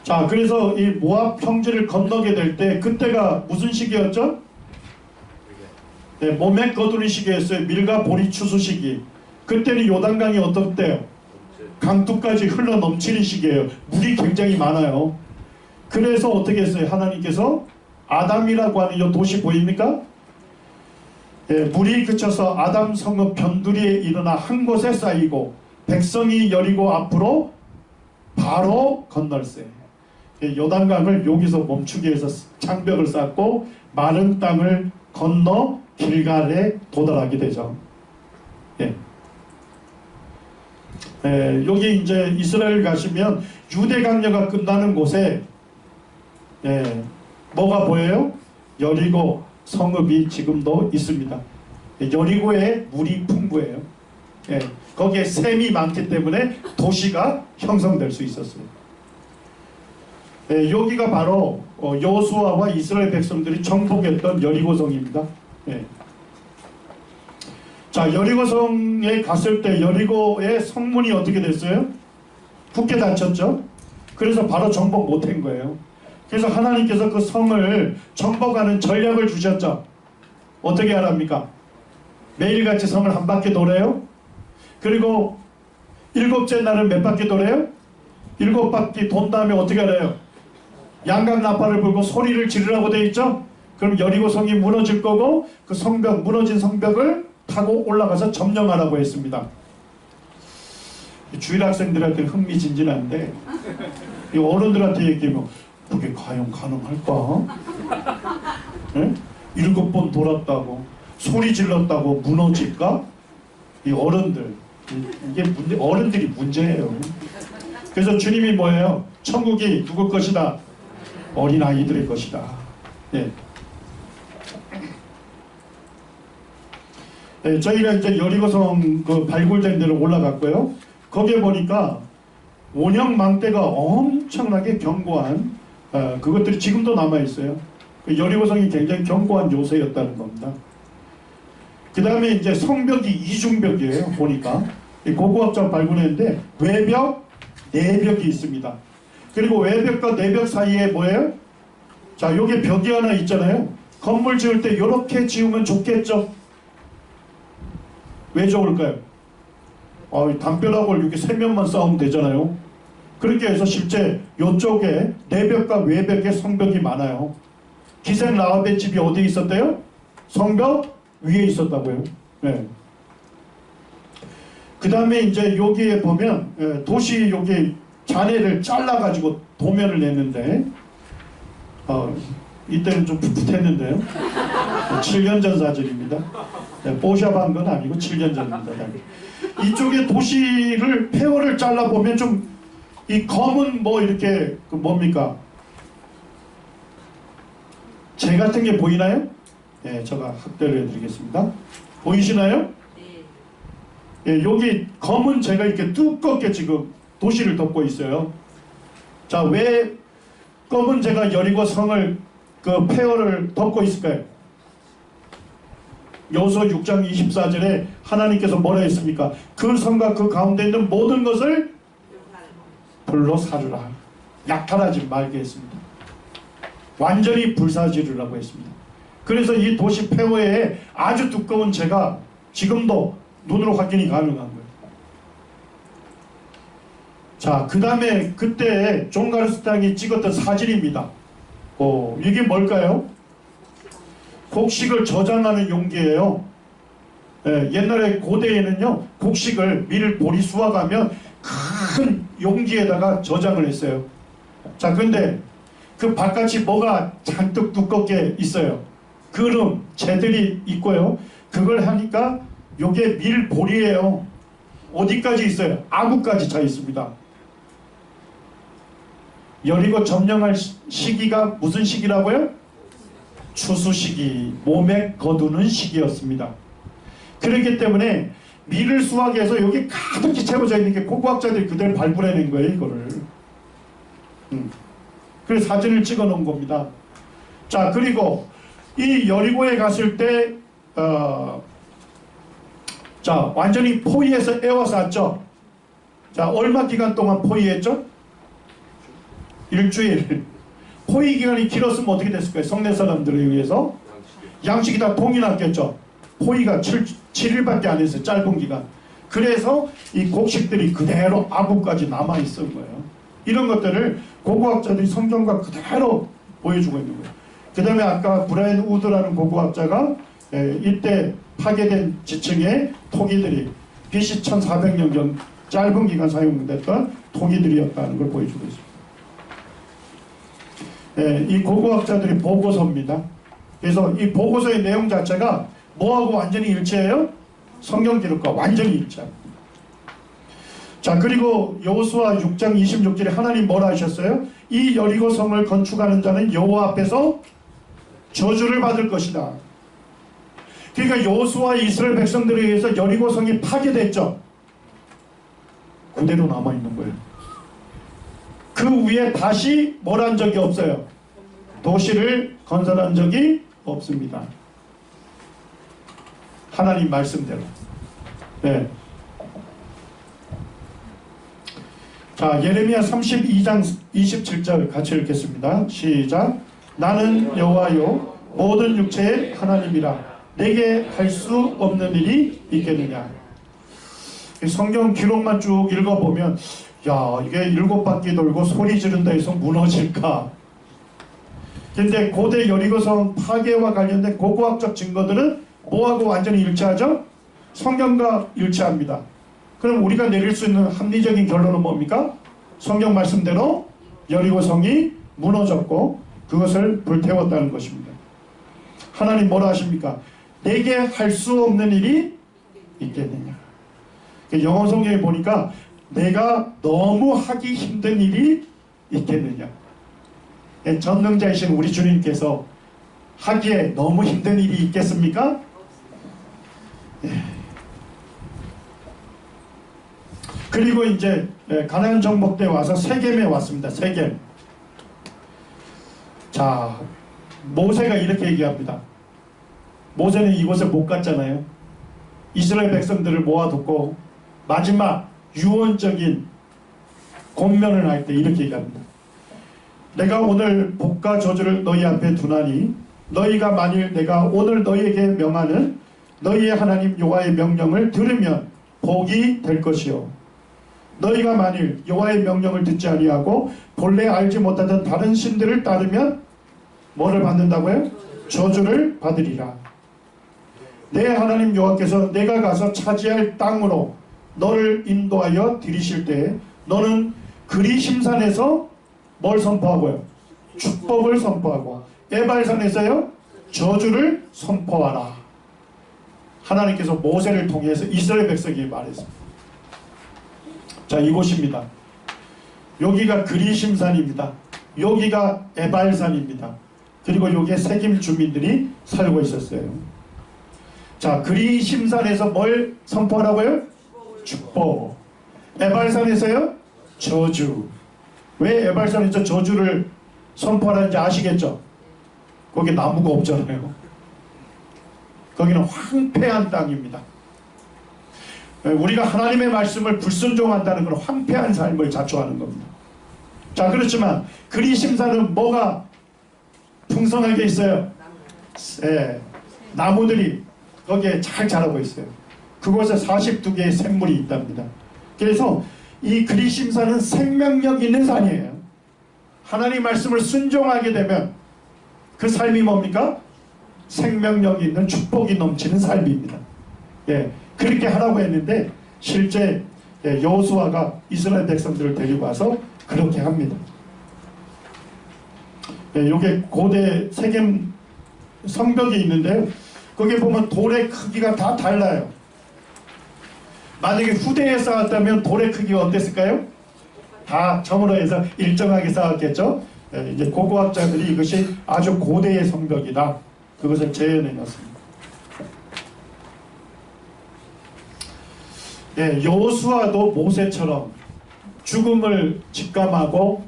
자, 그래서 이 모압 평지를 건너게 될 때 그때가 무슨 시기였죠? 네, 모맥 거두리 시기였어요. 밀과 보리 추수 시기. 그때는 요단강이 어떻대요? 강둑까지 흘러 넘치는 시기예요. 물이 굉장히 많아요. 그래서 어떻게 했어요? 하나님께서 아담이라고 하는 이 도시 보입니까? 예, 물이 그쳐서 아담 성읍 변두리에 일어나 한 곳에 쌓이고 백성이 여리고 앞으로 바로 건널세. 요단강을 여기서 멈추기 위해서 장벽을 쌓고 마른 땅을 건너 길갈에 도달하게 되죠. 예. 여기 이제 이스라엘 가시면 유대 강려가 끝나는 곳에 뭐가 보여요? 여리고 성읍이 지금도 있습니다. 여리고에 물이 풍부해요. 거기에 샘이 많기 때문에 도시가 형성될 수 있었어요. 여기가 바로 여호수아와 이스라엘 백성들이 정복했던 여리고성입니다. 자, 여리고성에 갔을 때 여리고의 성문이 어떻게 됐어요? 굳게 닫혔죠. 그래서 바로 정복 못한 거예요. 그래서 하나님께서 그 성을 정복하는 전략을 주셨죠. 어떻게 하랍니까? 매일같이 성을 한 바퀴 돌아요. 그리고 7째 날은 몇 바퀴 돌아요? 7바퀴 돈 다음에 어떻게 하래요? 양각 나팔을 불고 소리를 지르라고 되어 있죠. 그럼 여리고 성이 무너질 거고 그 성벽, 무너진 성벽을 타고 올라가서 점령하라고 했습니다. 주일 학생들한테 흥미진진한데 이 어른들한테 얘기하면 그게 과연 가능할까? 네? 7번 돌았다고 소리 질렀다고 무너질까? 이 어른들, 이게 문제, 어른들이 문제예요. 그래서 주님이 뭐예요? 천국이 누구 것이다? 어린아이들의 것이다. 예. 저희가 이제 여리고성 그 발굴된 데로 올라갔고요. 거기에 보니까 원형망대가 엄청나게 견고한 그것들이 지금도 남아있어요. 여리고성이 굉장히 견고한 요새였다는 겁니다. 그 다음에 이제 성벽이 이중벽이에요. 보니까 고고학자 발굴했는데 외벽, 내벽이 있습니다. 그리고 외벽과 내벽 사이에 뭐예요? 자, 여기 벽이 하나 있잖아요. 건물 지을 때 이렇게 지으면 좋겠죠? 왜 좋을까요? 담벼락을 이렇게 세 면만 쌓으면 되잖아요. 그렇게 해서 실제 이쪽에 내벽과 외벽에 성벽이 많아요. 기생 라합의 집이 어디에 있었대요? 성벽 위에 있었다고요. 네. 그 다음에 이제 여기에 보면 도시 여기 잔해를 잘라가지고 도면을 냈는데 이때는 좀 풋풋했는데요. 7년 전 사진입니다. 뽀샵한 건 아니고 7년 전입니다. 이쪽에 도시를 폐허를 잘라보면 좀 이 검은 뭐 이렇게 그 뭡니까? 재 같은 게 보이나요? 네, 제가 확대를 해드리겠습니다. 보이시나요? 네. 여기 검은 재가 이렇게 두껍게 지금 도시를 덮고 있어요. 자, 왜 검은 재가 여리고 성을 그 폐허를 덮고 있을까요? 여호수아 6장 24절에 하나님께서 뭐라 했습니까? 그 성과 그 가운데 있는 모든 것을 불로 사르라. 약탈하지 말게 했습니다. 완전히 불사지르라고 했습니다. 그래서 이 도시 폐허에 아주 두꺼운 재가 지금도 눈으로 확인이 가능한 거예요. 자, 그 다음에 그때 존 가르스탕이 찍었던 사진입니다. 이게 뭘까요? 곡식을 저장하는 용기예요. 옛날에 고대에는요, 곡식을 밀 보리 수확하면 큰 용기에다가 저장을 했어요. 자, 근데 그 바깥이 뭐가 잔뜩 두껍게 있어요. 그름, 재들이 있고요. 그걸 하니까 요게 밀 보리예요. 어디까지 있어요? 아구까지 차 있습니다. 여리고 점령할 시기가 무슨 시기라고요? 추수 시기, 몸에 거두는 시기였습니다. 그렇기 때문에 밀을 수확해서 여기 가득히 채워져 있는 게 고고학자들이 그대로 발굴해낸 거예요, 이거를. 그래서 사진을 찍어 놓은 겁니다. 자, 그리고 이 여리고에 갔을 때 자, 완전히 포위해서 에워쌌죠. 자, 얼마 기간 동안 포위했죠? 일주일. 포위 기간이 길었으면 어떻게 됐을까요? 성내 사람들에 의해서 양식이 다 동이 났겠죠. 포위가 7일밖에 안 했어요. 짧은 기간. 그래서 이 곡식들이 그대로 아구까지 남아있은 거예요. 이런 것들을 고고학자들이 성경과 그대로 보여주고 있는 거예요. 그 다음에 아까 브라이언 우드라는 고고학자가 이때 파괴된 지층의 토기들이 BC 1400년 전 짧은 기간 사용됐던 토기들이었다는 걸 보여주고 있습니다. 이 고고학자들의 보고서입니다. 그래서 이 보고서의 내용 자체가 뭐하고 완전히 일치해요? 성경 기록과 완전히 일치합니다. 자, 그리고 여호수아 6장 26절에 하나님 뭐라 하셨어요? 이 여리고 성을 건축하는 자는 여호와 앞에서 저주를 받을 것이다. 그러니까 여호수아 이스라엘 백성들에 의해서 여리고 성이 파괴됐죠. 그대로 남아있는 거예요. 그 위에 다시 뭘 한 적이 없어요. 도시를 건설한 적이 없습니다. 하나님 말씀대로. 네. 자, 예레미야 32장 27절 같이 읽겠습니다. 시작. 나는 여호와요 모든 육체의 하나님이라 내게 할 수 없는 일이 있겠느냐. 성경 기록만 쭉 읽어보면 야, 이게 7바퀴 돌고 소리 지른다 해서 무너질까? 근데 고대 여리고성 파괴와 관련된 고고학적 증거들은 뭐하고 완전히 일치하죠? 성경과 일치합니다. 그럼 우리가 내릴 수 있는 합리적인 결론은 뭡니까? 성경 말씀대로 여리고성이 무너졌고 그것을 불태웠다는 것입니다. 하나님 뭐라 하십니까? 내게 할 수 없는 일이 있겠느냐. 영어 성경에 보니까 내가 너무 하기 힘든 일이 있겠느냐. 전능자이신 우리 주님께서 하기에 너무 힘든 일이 있겠습니까? 그리고 이제 가나안 정복 때 와서 세겜에 왔습니다. 세겜. 자, 모세가 이렇게 얘기합니다. 모세는 이곳에 못 갔잖아요. 이스라엘 백성들을 모아두고 마지막 유언적인 권면을 할 때 이렇게 얘기합니다. 내가 오늘 복과 저주를 너희 앞에 두나니 너희가 만일 내가 오늘 너희에게 명하는 너희의 하나님 여호와의 명령을 들으면 복이 될 것이요 너희가 만일 여호와의 명령을 듣지 아니하고 본래 알지 못하던 다른 신들을 따르면 뭐를 받는다고요? 저주를 받으리라. 내 하나님 여호와께서 내가 가서 차지할 땅으로 너를 인도하여 들이실 때 너는 그리심산에서 뭘 선포하고요? 축복을 선포하고 에발산에서요? 저주를 선포하라. 하나님께서 모세를 통해서 이스라엘 백성에게 말했습니다. 자, 이곳입니다. 여기가 그리심산입니다. 여기가 에발산입니다. 그리고 여기에 세겜 주민들이 살고 있었어요. 자, 그리심산에서 뭘 선포하라고요? 축복. 에발산에서요? 저주. 왜 에발산에서 저주를 선포하는지 아시겠죠? 거기 나무가 없잖아요. 거기는 황폐한 땅입니다. 우리가 하나님의 말씀을 불순종한다는 건 황폐한 삶을 자초하는 겁니다. 자, 그렇지만 그리심산은 뭐가 풍성하게 있어요? 나무들이 거기에 잘 자라고 있어요. 그곳에 42개의 샘물이 있답니다. 그래서 이 그리심산은 생명력 있는 산이에요. 하나님 말씀을 순종하게 되면 그 삶이 뭡니까? 생명력 있는 축복이 넘치는 삶입니다. 그렇게 하라고 했는데 실제 여호수아가 이스라엘 백성들을 데리고 와서 그렇게 합니다. 이게 고대 세겜 성벽이 있는데 거기에 보면 돌의 크기가 다 달라요. 만약에 후대에 쌓았다면 돌의 크기가 어땠을까요? 다 점으로 해서 일정하게 쌓았겠죠. 이제 고고학자들이 이것이 아주 고대의 성벽이다, 그것을 재현해놨습니다. 여호수아도 모세처럼 죽음을 직감하고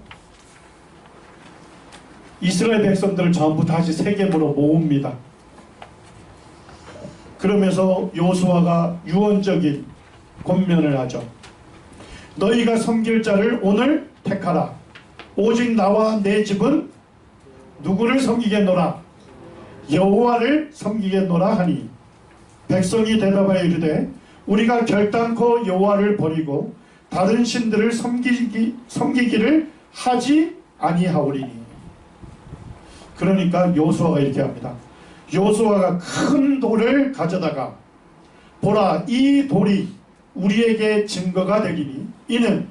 이스라엘 백성들을 전부 다시 세겜으로 모읍니다. 그러면서 여호수아가 유언적인 권면을 하죠. 너희가 섬길 자를 오늘 택하라. 오직 나와 내 집은 누구를 섬기겠노라? 여호와를 섬기겠노라 하니 백성이 대답하여 이르되 우리가 결단코 여호와를 버리고 다른 신들을 섬기기를 하지 아니하오리니. 그러니까 여호수아가 이렇게 합니다. 여호수아가 큰 돌을 가져다가 보라, 이 돌이 우리에게 증거가 되리니 이는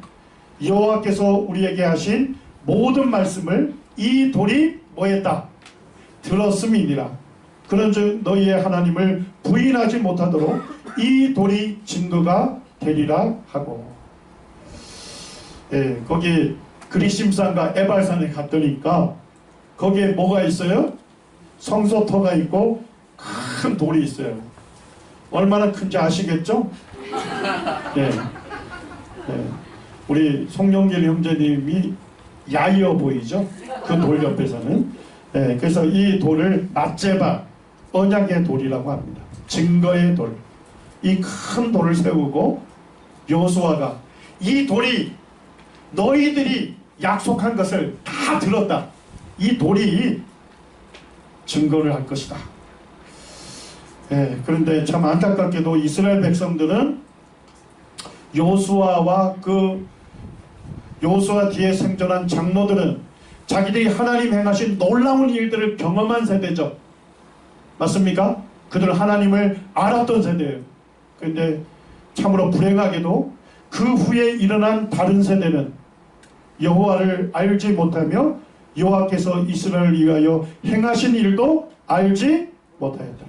여호와께서 우리에게 하신 모든 말씀을 이 돌이 뭐했다? 들었음이니라. 그런즉 너희의 하나님을 부인하지 못하도록 이 돌이 증거가 되리라 하고. 거기 그리심산과 에발산에 갔더니까 거기에 뭐가 있어요? 성소터가 있고 큰 돌이 있어요. 얼마나 큰지 아시겠죠? 네. 우리 송영길 형제님이 야이어 보이죠? 그 돌 옆에서는. 그래서 이 돌을 낫제바, 언약의 돌이라고 합니다. 증거의 돌. 이 큰 돌을 세우고 여호수아가 이 돌이 너희들이 약속한 것을 다 들었다. 이 돌이 증거를 할 것이다. 그런데 참 안타깝게도 이스라엘 백성들은 여호수아와 여호수아 뒤에 생존한 장로들은 자기들이 하나님 행하신 놀라운 일들을 경험한 세대죠. 맞습니까? 그들은 하나님을 알았던 세대예요. 그런데 참으로 불행하게도 그 후에 일어난 다른 세대는 여호와를 알지 못하며 여호와께서 이스라엘을 위하여 행하신 일도 알지 못하였다.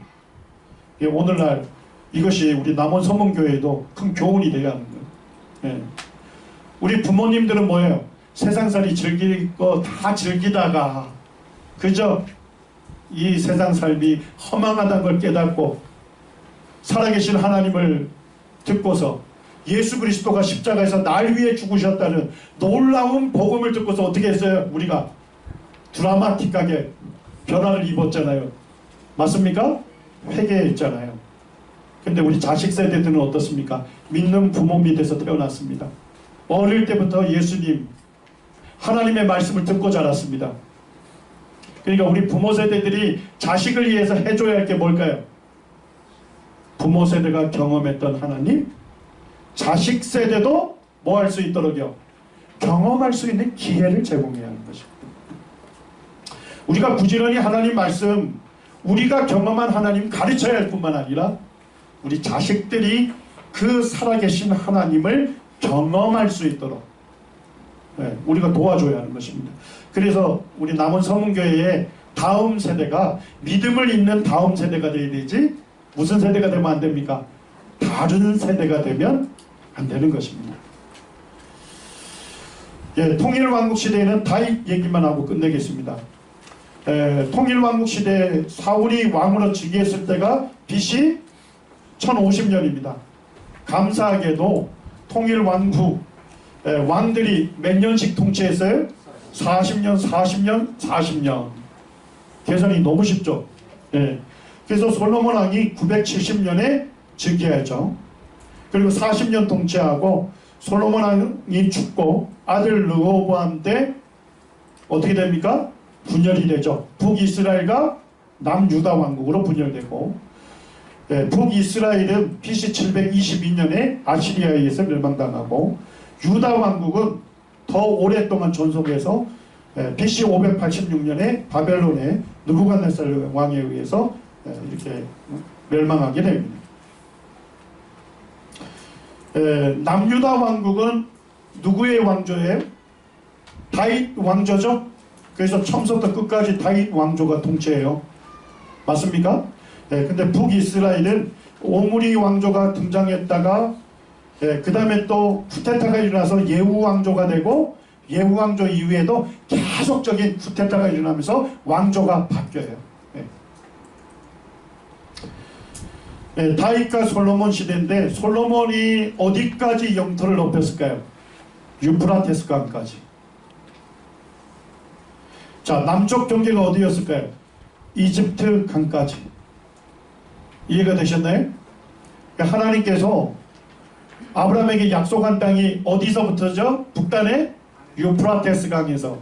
오늘날 이것이 우리 남원 서문교회에도 큰 교훈이 되어야 하는 거예요. 우리 부모님들은 뭐예요? 세상살이 즐길 거 다 즐기다가 그저 이 세상 삶이 허망하다는 걸 깨닫고 살아계신 하나님을 듣고서 예수 그리스도가 십자가에서 날 위해 죽으셨다는 놀라운 복음을 듣고서 어떻게 했어요? 우리가 드라마틱하게 변화를 입었잖아요. 맞습니까? 회개했잖아요. 근데 우리 자식 세대들은 어떻습니까? 믿는 부모 밑에서 태어났습니다. 어릴 때부터 예수님, 하나님의 말씀을 듣고 자랐습니다. 그러니까 우리 부모 세대들이 자식을 위해서 해줘야 할 게 뭘까요? 부모 세대가 경험했던 하나님, 자식 세대도 뭐 할 수 있도록요? 경험할 수 있는 기회를 제공해야 하는 것입니다. 우리가 부지런히 하나님 말씀, 우리가 경험한 하나님 가르쳐야 할 뿐만 아니라 우리 자식들이 그 살아계신 하나님을 경험할 수 있도록 우리가 도와줘야 하는 것입니다. 그래서 우리 남원 서문교회의 다음 세대가 믿음을 잇는 다음 세대가 되어야 되지, 무슨 세대가 되면 안 됩니까? 다른 세대가 되면 안 되는 것입니다. 통일왕국 시대에는 다윗 얘기만 하고 끝내겠습니다. 통일왕국 시대에 사울이 왕으로 즉위했을 때가 BC 1050년입니다. 감사하게도 통일왕국 왕들이 몇 년씩 통치했어요? 40년, 40년, 40년. 계산이 너무 쉽죠. 그래서 솔로몬 왕이 970년에 즉위하죠. 그리고 40년 통치하고 솔로몬 왕이 죽고 아들 르호보암 때 어떻게 됩니까? 분열이 되죠. 북이스라엘과 남유다 왕국으로 분열되고, 북이스라엘은 BC 722년에 아시리아에 의해서 멸망당하고, 유다 왕국은 더 오랫동안 존속해서 BC 586년에 바벨론의 느부갓네살 왕에 의해서 이렇게 멸망하게 됩니다. 남유다 왕국은 누구의 왕조예요? 다윗 왕조죠. 그래서 처음부터 끝까지 다윗 왕조가 통치해요. 맞습니까? 근데 북이스라엘은 오므리 왕조가 등장했다가 그 다음에 또 쿠데타가 일어나서 예후 왕조가 되고 예후 왕조 이후에도 계속적인 쿠데타가 일어나면서 왕조가 바뀌어요. 다윗과 솔로몬 시대인데 솔로몬이 어디까지 영토를 넓혔을까요? 유프라테스 강까지. 자, 남쪽 경계가 어디였을까요? 이집트 강까지. 이해가 되셨나요? 그러니까 하나님께서 아브라함에게 약속한 땅이 어디서부터죠? 북단의 유프라테스 강에서.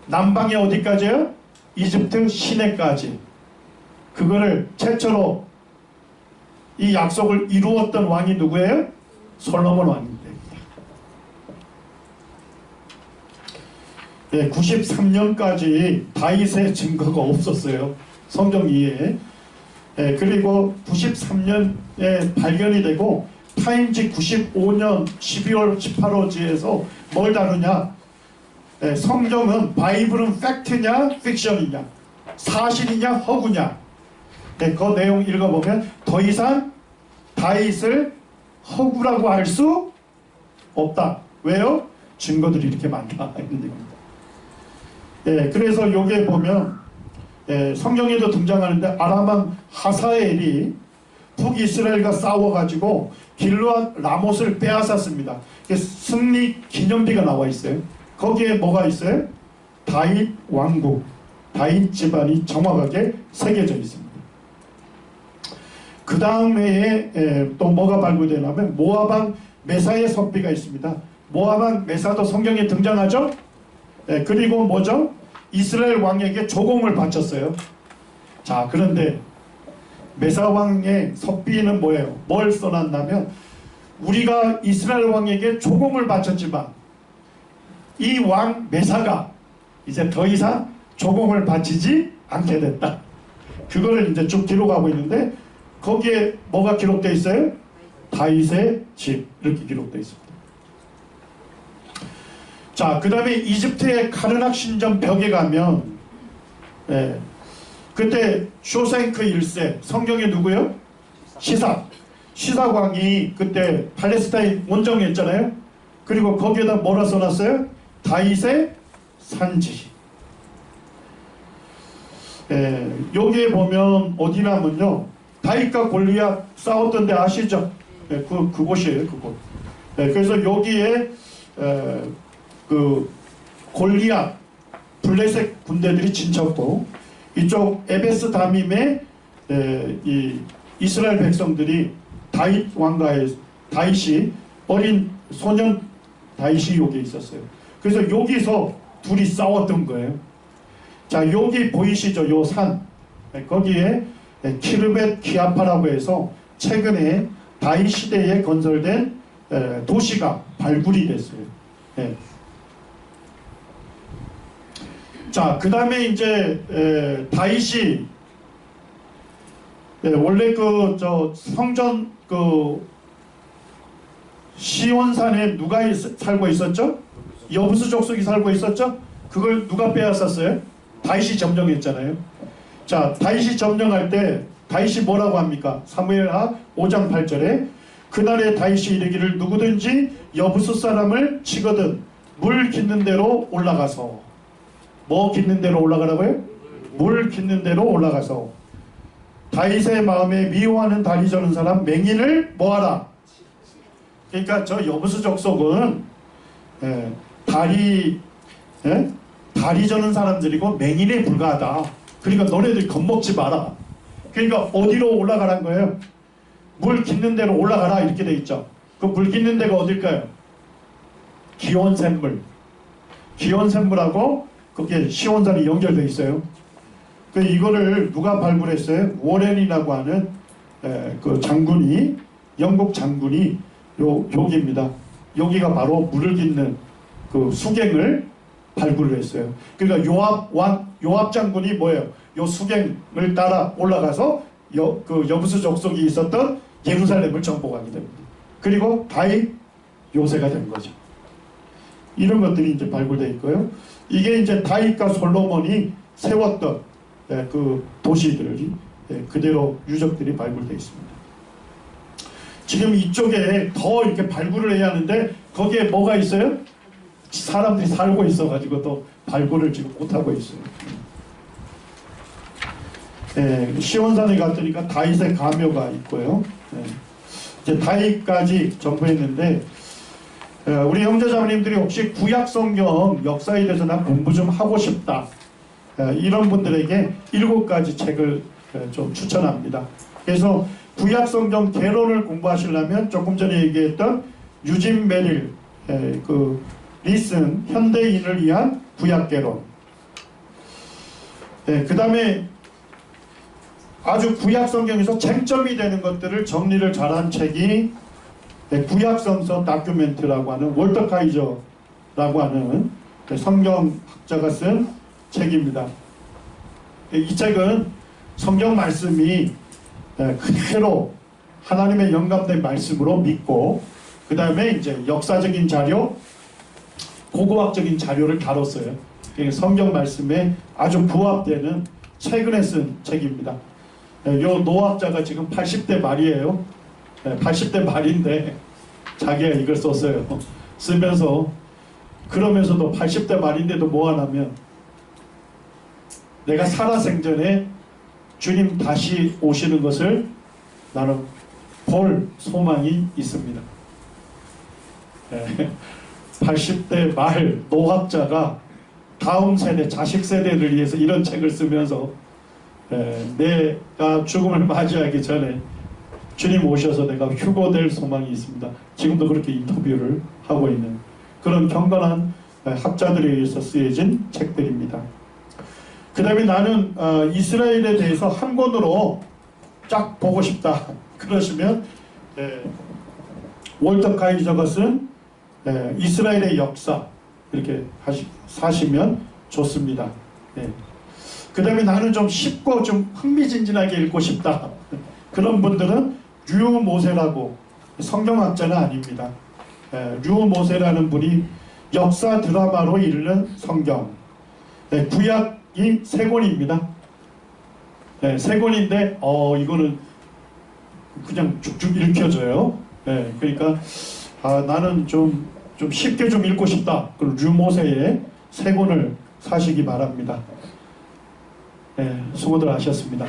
남방에 어디까지요? 이집트 시내까지. 그거를 최초로 이 약속을 이루었던 왕이 누구예요? 솔로몬 왕입니다. 93년까지 다윗의 증거가 없었어요. 성경 이해에. 그리고 93년에 발견이 되고 타임지 95년 12월 18호지에서 뭘 다루냐? 성경은 바이블은 팩트냐 픽션이냐, 사실이냐 허구냐. 그 내용 읽어보면 더 이상 다윗을 허구라고 할 수 없다. 왜요? 증거들이 이렇게 많다. 이런 얘기입니다. 그래서 여기에 보면 성경에도 등장하는데 아람왕 하사엘이 북이스라엘과 싸워가지고 길르앗 라못을 빼앗았습니다. 승리 기념비가 나와 있어요. 거기에 뭐가 있어요? 다윗 왕국, 다윗 집안이 정확하게 새겨져 있습니다. 그 다음에 또 뭐가 발굴되냐면 모압왕 메사의 섭비가 있습니다. 모압왕 메사도 성경에 등장하죠. 그리고 뭐죠? 이스라엘 왕에게 조공을 바쳤어요. 자, 그런데 메사 왕의 섭비는 뭐예요? 뭘 써놨냐면 우리가 이스라엘 왕에게 조공을 바쳤지만 이 왕 메사가 이제 더 이상 조공을 바치지 않게 됐다. 그거를 이제 쭉 기록하고 있는데 거기에 뭐가 기록되어 있어요? 다윗의 집 이렇게 기록되어 있습니다. 자, 그 다음에 이집트의 카르낙 신전 벽에 가면 그때 쇼생크 1세 성경에 누구요? 시삭 왕이 그때 팔레스타인 원정했잖아요. 그리고 거기에다 뭐라 써놨어요? 다윗의 산지. 여기에 보면 어디냐면요, 다윗과 골리앗 싸웠던 데 아시죠? 그곳이에요. 그곳. 그래서 여기에 그 골리앗 블레셋 군대들이 진쳤고 이쪽 에베스 다밈에 이 이스라엘 백성들이 다윗 왕가의 다윗이 어린 소년 다윗이 여기 있었어요. 그래서 여기서 둘이 싸웠던 거예요. 자, 여기 보이시죠? 요 산. 거기에 키르벳 기아파라고 해서 최근에 다윗 시대에 건설된 도시가 발굴이 됐어요. 자, 그 다음에 이제 다윗이 원래 성전 시온산에 누가 살고 있었죠? 여부스 족속이 살고 있었죠? 그걸 누가 빼앗았어요? 다윗이 점령했잖아요. 자, 다윗이 점령할 때 다윗이 뭐라고 합니까? 사무엘하 5장 8절에 그날에 다윗이 이르기를 누구든지 여부스 사람을 치거든 물 깃는 대로 올라가서. 뭐 깃는 대로 올라가라고요? 물 깃는 대로 올라가서 다윗의 마음에 미워하는 다리 저는 사람 맹인을 뭐하라. 그러니까 저 여부스 족속은 다리 저는 사람들이고 맹인에 불과하다. 그러니까 너네들 겁먹지 마라. 그러니까 어디로 올라가란 거예요? 물 깃는 대로 올라가라 이렇게 돼 있죠. 그 물 깃는 데가 어딜까요? 기온샘물. 기온샘물하고 그게 시온산이 연결되어 있어요. 이거를 누가 발굴했어요? 워렌이라고 하는 그 장군이, 영국 장군이 여기입니다. 여기가 바로 물을 깃는 그 수갱을 발굴을 했어요. 그러니까 요압 장군이 뭐예요? 요 수갱을 따라 올라가서 그 여부스 족속이 있었던 예루살렘을 정복하게 됩니다. 그리고 다윗 요새가 된 거죠. 이런 것들이 이제 발굴되어 있고요. 이게 이제 다윗과 솔로몬이 세웠던 그 도시들이 그대로 유적들이 발굴되어 있습니다. 지금 이쪽에 더 이렇게 발굴을 해야 하는데 거기에 뭐가 있어요? 사람들이 살고 있어가지고 또 발굴을 지금 못하고 있어요. 시온산에 갔더니까 다윗의 가묘가 있고요. 이제 다윗까지 전부 했는데, 우리 형제자매님들이 혹시 구약 성경 역사에 대해서 난 공부 좀 하고 싶다, 이런 분들에게 7가지 책을 좀 추천합니다. 그래서 구약 성경 개론을 공부하시려면 조금 전에 얘기했던 유진 메릴, 리슨 현대인을 위한 구약 개론, 그 다음에 아주 구약 성경에서 쟁점이 되는 것들을 정리를 잘한 책이 구약 성서 다큐멘트라고 하는 월터 카이저라고 하는 성경학자가 쓴 책입니다. 이 책은 성경 말씀이 그대로 하나님의 영감된 말씀으로 믿고, 그 다음에 이제 역사적인 자료, 고고학적인 자료를 다뤘어요. 성경 말씀에 아주 부합되는 최근에 쓴 책입니다. 요 노학자가 지금 80대 말이에요. 80대 말인데 자기가 이걸 썼어요. 쓰면서 그러면서도 80대 말인데도 뭐 하냐면, 내가 살아생전에 주님 다시 오시는 것을 나는 볼 소망이 있습니다. 80대 말 노학자가 다음 세대, 자식 세대를 위해서 이런 책을 쓰면서 내가 죽음을 맞이하기 전에 주님 오셔서 내가 휴거될 소망이 있습니다. 지금도 그렇게 인터뷰를 하고 있는 그런 경건한 학자들에 의해서 쓰여진 책들입니다. 그 다음에 나는 이스라엘에 대해서 한 권으로 쫙 보고 싶다 그러시면 월터 카이저가 쓴 이스라엘의 역사 이렇게 사시면 좋습니다. 그 다음에 나는 좀 쉽고 좀 흥미진진하게 읽고 싶다 그런 분들은 류 모세라고, 성경학자는 아닙니다. 류 모세라는 분이 역사 드라마로 읽는 성경, 구약이 3권입니다. 3권인데 이거는 그냥 쭉쭉 읽혀져요. 그러니까 나는 좀 쉽게 좀 읽고 싶다. 그럼 류 모세의 3권을 사시기 바랍니다. 수고들 하셨습니다.